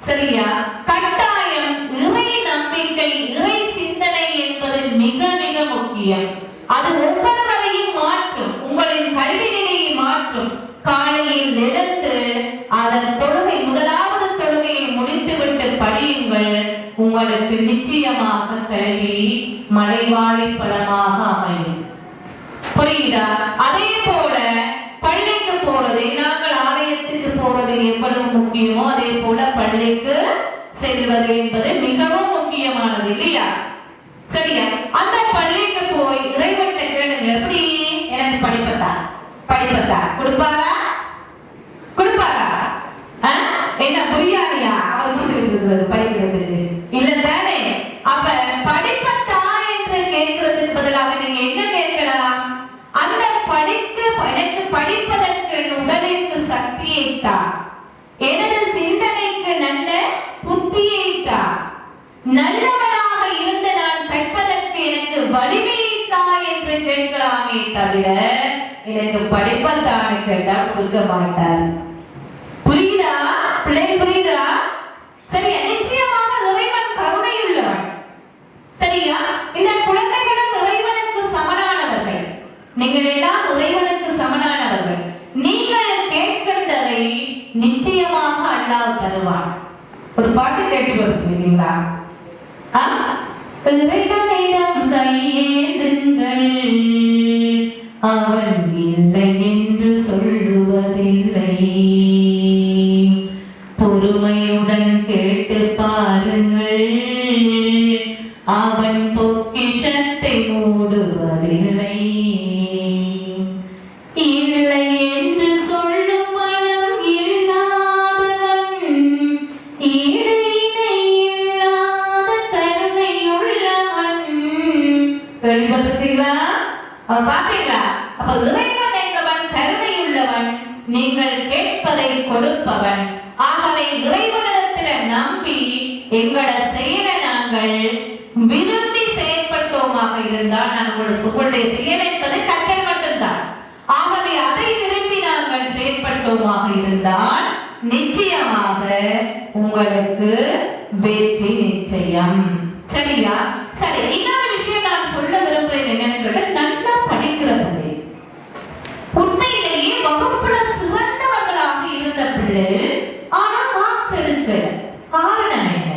சரியா? கட்டாயம் இறை நம்பிக்கை, இறை சிந்தனை என்பது மிக மிக முக்கியம். அது ஒவ்வொருவரையும் மாற்றும், உங்களின் கல்வி நிலையை மாற்றும். காலையில் எழுந்து அதன் தொழுகை, முதலாவது தொழுகையை முடித்துவிட்டு படியுங்கள். உங்களுக்கு நிச்சயமாக கல்வி மலைவாழை பழமாக அமையும். புரியுதா? அதே போல பள்ளிக்கு போறது, நாங்கள் ஆலயத்துக்கு போறது எவ்வளவு முக்கியமோ அதே போல பள்ளிக்கு செல்வது என்பது மிகவும் முக்கியமானது, இல்லையா? சரியா? அந்த பள்ளிக்கு போய் இறைவன்கிட்ட கேளுங்க, எப்படி எனக்கு படிப்பதா கொடுப்பாரா? என்ன புரியாதியா? அவர் கொடுத்துருக்கிறது படிக்கிறதுக்கு இல்ல தானே? அப்ப படிப்பதா என்று கேட்கறதுக்கு பதிலாக நீங்க என்ன கேட்கலாம்? அந்த எனக்கு படிப்பதற்கு உடலுக்கு சக்தியை தா, எனது சிந்தனைக்கு நல்ல புத்தியை தா, நல்லவனாக இருந்து நான் கற்பதற்கு எனக்கு வலிமையை தா என்று கேட்கலாமே தவிர எனக்கு படிப்பதான்னு கேட்டா கொடுக்க மாட்டார். புரியுதா பிள்ளை? புரியுதா? சரியா? நிச்சயமாக இறைவன் கருணையுள்ளவன். சரியா? இந்த குழந்தைகளும் இறைவனுக்கு சமனானவர்கள். நீங்கள் எல்லாம் இறைவனுக்கு சமனானவர்கள். நீங்கள் கேட்கின்றதை நிச்சயமாக அல்லாஹ் தருவான். ஒரு பாட்டு கேட்டு வருவீங்களா? இறைவனிடம் கையேந்துங்கள், அவன் இல்லை என்று சொல்லுவதில்லை. பொறுமையுடன் கேட்டு பாருங்கள், அவன் பொக்கிஷத்தை மூடுவதில்லை. இல்லை என்று சொல்லும் மனம் இல்லாதவன், ஈடு இணை இல்லாத கருணை உள்ளவன். கேள்விப்பட்டிருக்கீங்களா? பாத்தீங்களா? அப்ப இறைவன் என்பவன் கருணையுள்ளவன், நீங்கள் கேட்பதை கொடுப்பவன். ஆகவே இறைவனிடத்தில் நம்பி எங்களோட செயலை நாங்கள் விரும்பி செயற்பட்டோமாக இருந்தால், நான் உங்களுடைய செயல் என்பது கற்றல் மட்டும்தான். ஆகவே அதை விரும்பி நாங்கள் செயற்பட்டோமாக இருந்தால் நிச்சயமாக உங்களுக்கு வெற்றி நிச்சயம். சரியா? சரி, இன்னொரு விஷயம் நான் சொல்ல விரும்புகிறேன் என்னன்னு, நல்லா படிக்கிற பிள்ளை, உண்மையிலேயே வகுப்புல சிறந்தவர்களாக இருந்த பிள்ளை, ஆனா மார்க்ஸ் எடுக்கல. காரணம் என்ன?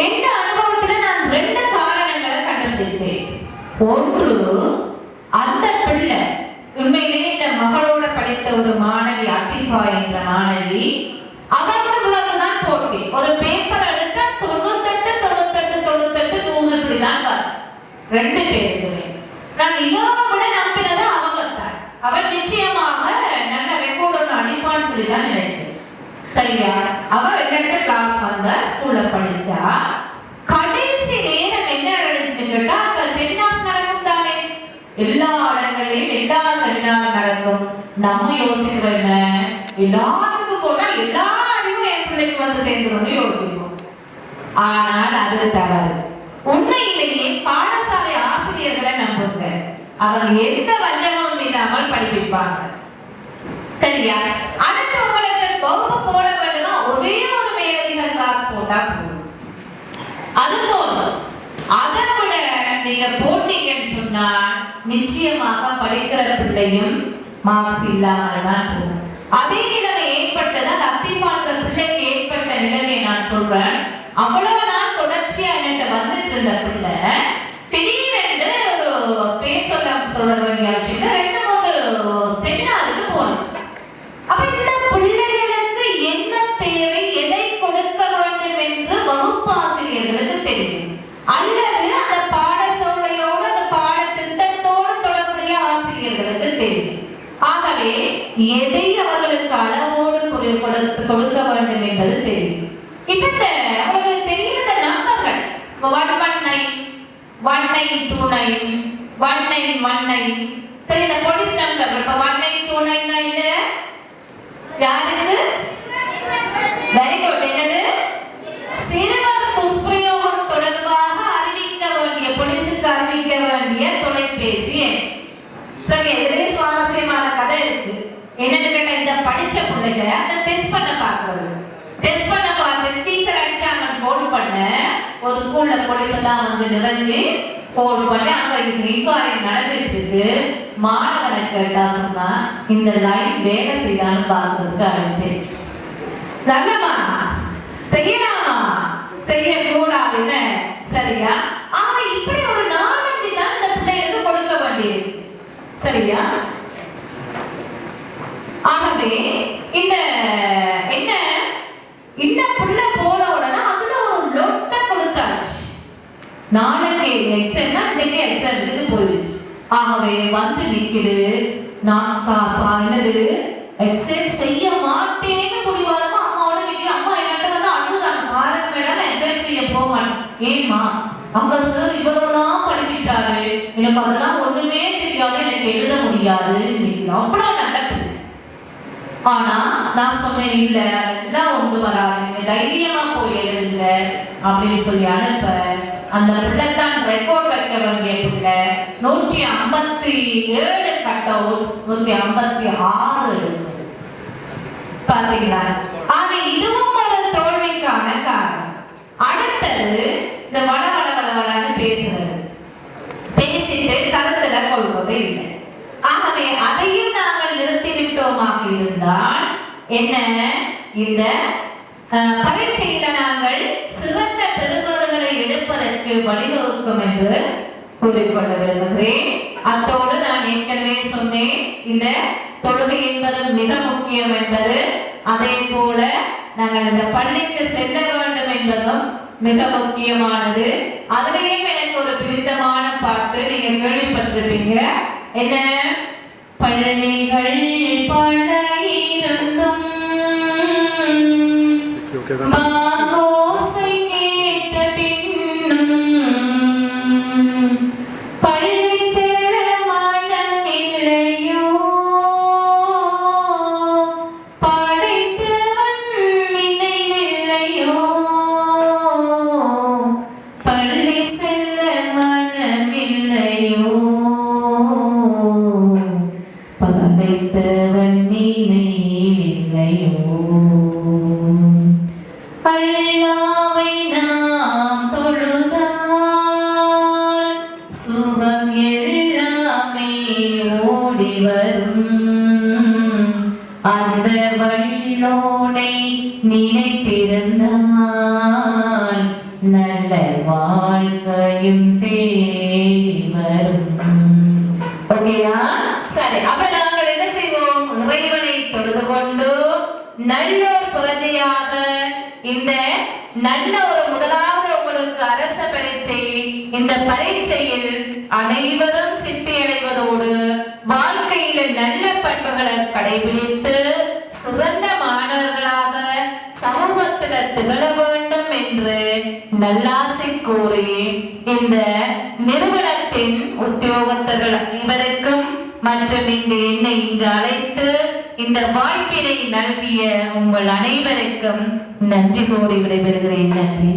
எந்த அனுபவத்துல நான் 2 காரணங்களை கண்டுபிடித்தேன். ஒன்று, அந்த பிள்ளை உண்மையிலேயே இந்த மகளோட படித்த ஒரு மாணவி, அத்திஃபா என்ற மாணவி, அவங்களுக்கு தான் போட்டி. ஒரு பேப்பர் எடுத்தா 98 98 98 100 இப்படிதான் வரும் 2 பேருக்குமே. நான் இவங்க விட நம்பினது அவங்க தான். அவன் நிச்சயமாக நல்ல ரெக்கார்ட் ஒன்று அனுப்பான்னு சொல்லி தான் நினைச்சேன். சரியா? அவ 2 கிளாஸ் வந்த ஸ்கூல்ல படிச்சா, கடைசி நேரம் என்ன நடந்துச்சுன்னு கேட்டா, அங்க செமினார்ஸ் நடக்கும் தானே, எல்லா இடங்களையும் எல்லா செமினார் நடக்கும். நம்ம யோசிக்கிறோம் என்ன, எல்லாத்துக்கும் போட்டா எல்லா அறிவும் என் பிள்ளைக்கு வந்து சேர்ந்துடும் யோசிப்போம். ஆனால் அது தவறு. உண்மையிலேயே பாடசாலை ஆசிரியர்களை நம்புங்க, அவங்க எந்த வஞ்சகமும் இல்லாமல் படிப்பிப்பாங்க. சரியா? அடுத்து உங்களுக்கு வகுப்பு போட வேண்டுமா, ஒரே ஒரு மேலதிக கிளாஸ் போட்டா போதும், அது போதும். அதை விட நீங்க போட்டீங்கன்னு சொன்னா நிச்சயமாக படிக்கிற பிள்ளையும் மார்க்ஸ் இல்லாமல் தான் போகும். அதே நிலைமை ஏற்பட்டது அந்த அத்திமாற்ற பிள்ளைக்கு ஏற்பட்ட நிலைமையை நான் சொல்றேன். அவ்வளவு நாள் தொடர்ச்சியா என்கிட்ட வந்துட்டு இருந்த பிள்ளை திடீரென்று ஒரு பேர் சொல்ல வேண்டிய விஷயத்த 2-3 செமினாருக்கு போனுச்சு. அப்ப இந்த பிள்ளைகளுக்கு என்ன தேவை, எதை கொடுக்க வேண்டும் என்று வகுப்பாசிரியர்களுக்கு தெரியும், அல்லது அந்த பாட சொல்லையோடு அந்த பாட திட்டத்தோடு தொடர்புடைய ஆசிரியர்களுக்கு தெரியும். ஆகவே எதை அவர்களுக்கு அளவோடு கொடுக்க கொடுக்க வேண்டும் என்பது தெரியும். இப்ப உங்களுக்கு தெரியும் இந்த நம்பர்கள் 119 1929 1919 சரி இந்த போலீஸ் நம்பர் இப்ப 1929 யாருக்கு வெரி குட் என்னது சிறுவர் துஷ்பிரயோகம் தொடர்பாக அறிவிக்க வேண்டிய போலீஸுக்கு அறிவிக்க வேண்டிய தொலைபேசி எண். சரி இதுவே சுவாரஸ்யமான கதை இருக்கு. என்னன்னு கேட்டா இந்த படிச்ச பிள்ளைங்க அந்த டெஸ்ட் பண்ண பார்க்கறது டெஸ்ட் பண்ண பார்த்து டீச்சர் அடிச்சாங்க போன் பண்ண ஒரு ஸ்கூல்ல போலீஸ் எல்லாம் வந்து நிறைஞ்சு போன் பண்ணி அங்க இன்குவாரி நடந்துட்டு இருக்கு. மாணவனை கேட்டா சொன்னா இந்த லைன் வேலை செய்யலான்னு பார்க்கறதுக்கு அழைச்சு நல்லமா செய்யலாமா செய்யக்கூடாதுன்னு சரியா. ஆனா இப்படி ஒரு நாலஞ்சு தான் இந்த பிள்ளைகளுக்கு கொடுக்க வேண்டியது சரியா. ஆகவே இந்த என்ன இந்த புள்ள போன உடனே அதுல ஒரு லொட்டை கொடுத்தாச்சு. நாளைக்கு எக்ஸாம்னா இன்னைக்கு எக்ஸாம் எடுத்து போயிடுச்சு. ஆகவே வந்து நிக்குது நான் என்னது எக்ஸாம் செய்ய மாட்டேன்னு முடிவாதமா அம்மாவோட நிற்க அம்மா என்கிட்ட வந்து அழுகுறாங்க பாருங்க மேடம் எக்ஸாம் செய்ய போக மாட்டேன். ஏமா அங்க சார் இவரெல்லாம் படிப்பிச்சாரு எனக்கு அதெல்லாம் ஒண்ணுமே தெரியாது எனக்கு எழுத முடியாது அவ்வளவு நடக்குது. ஆனா நான் சொன்னேன் இல்ல எல்லாம் ஒன்று வராதுங்க தைரியமா போய் எழுதுங்க அப்படின்னு சொல்லி அனுப்ப அந்த பிள்ளைத்தான் ரெக்கார்ட் வைக்க வேண்டிய பிள்ளை 157 கட் அவுட் 156 பாத்தீங்களா. ஆக இதுவும் ஒரு தோல்விக்கான காரணம். அடுத்தது இந்த வளன்னு பேசுறது பேசிட்டு கருத்துல கொள்வது இல்லை. ஆகவே அதையும் நாங்கள் நிறுத்திவிட்டோமாக இருந்தால் என்ன இந்த பரீட்சையில நாங்கள் சிறந்த பெறுபவர்களை எடுப்பதற்கு வழிவகுக்கும் என்று கூறிக்கொள்ள விரும்புகிறேன். அத்தோடு நான் ஏற்கனவே சொன்னேன் இந்த தொழுகை என்பது மிக முக்கியம் என்பது. அதே போல நாங்கள் இந்த பள்ளிக்கு செல்ல வேண்டும் என்பதும் மிக முக்கியமானது. அதிலேயும் எனக்கு ஒரு பிடித்தமான பாட்டு நீங்க கேள்விப்பட்டிருப்பீங்க. என்ன பள்ளிகள் பல இருந்தும் மாகோசை கேட்ட பின்னும் பள்ளி செல்ல மனம் இல்லையோ படைத்தவன் நினைவில்லையோ பள்ளி செல்ல மனமில்லையோ படைத்தவன் நினைவில்லையோ. அல்லாவை நாம் தொழுதால் சுகம் எல்லாமே ஓடி வரும். அந்த வல்லோனை நினைத்திருந்தால் நல்ல வாழ்க்கையும் தேடி வரும். ஓகேயா சரி. அப்ப நாங்கள் என்ன செய்வோம் இறைவனை தொழுது கொண்டு நல்லோர் பிரஜையாக இந்த நல்ல ஒரு முதலாவது உங்களுக்கு அரச பரீட்சை இந்த பரீட்சையில் அனைவரும் சித்தி அடைவதோடு வாழ்க்கையில நல்ல பண்புகளை கடைபிடித்து சிறந்த மாணவர்களாக சமூகத்தில் திகழ வேண்டும் என்று நல்லாசை கூறி இந்த நிறுவனத்தின் உத்தியோகத்தர்கள் அனைவருக்கும் மற்றும் என்னை இங்கு அழைத்து இந்த வாய்ப்பினை நல்கிய உங்கள் அனைவருக்கும் நன்றி கூறி விடைபெறுகிறேன். நன்றி.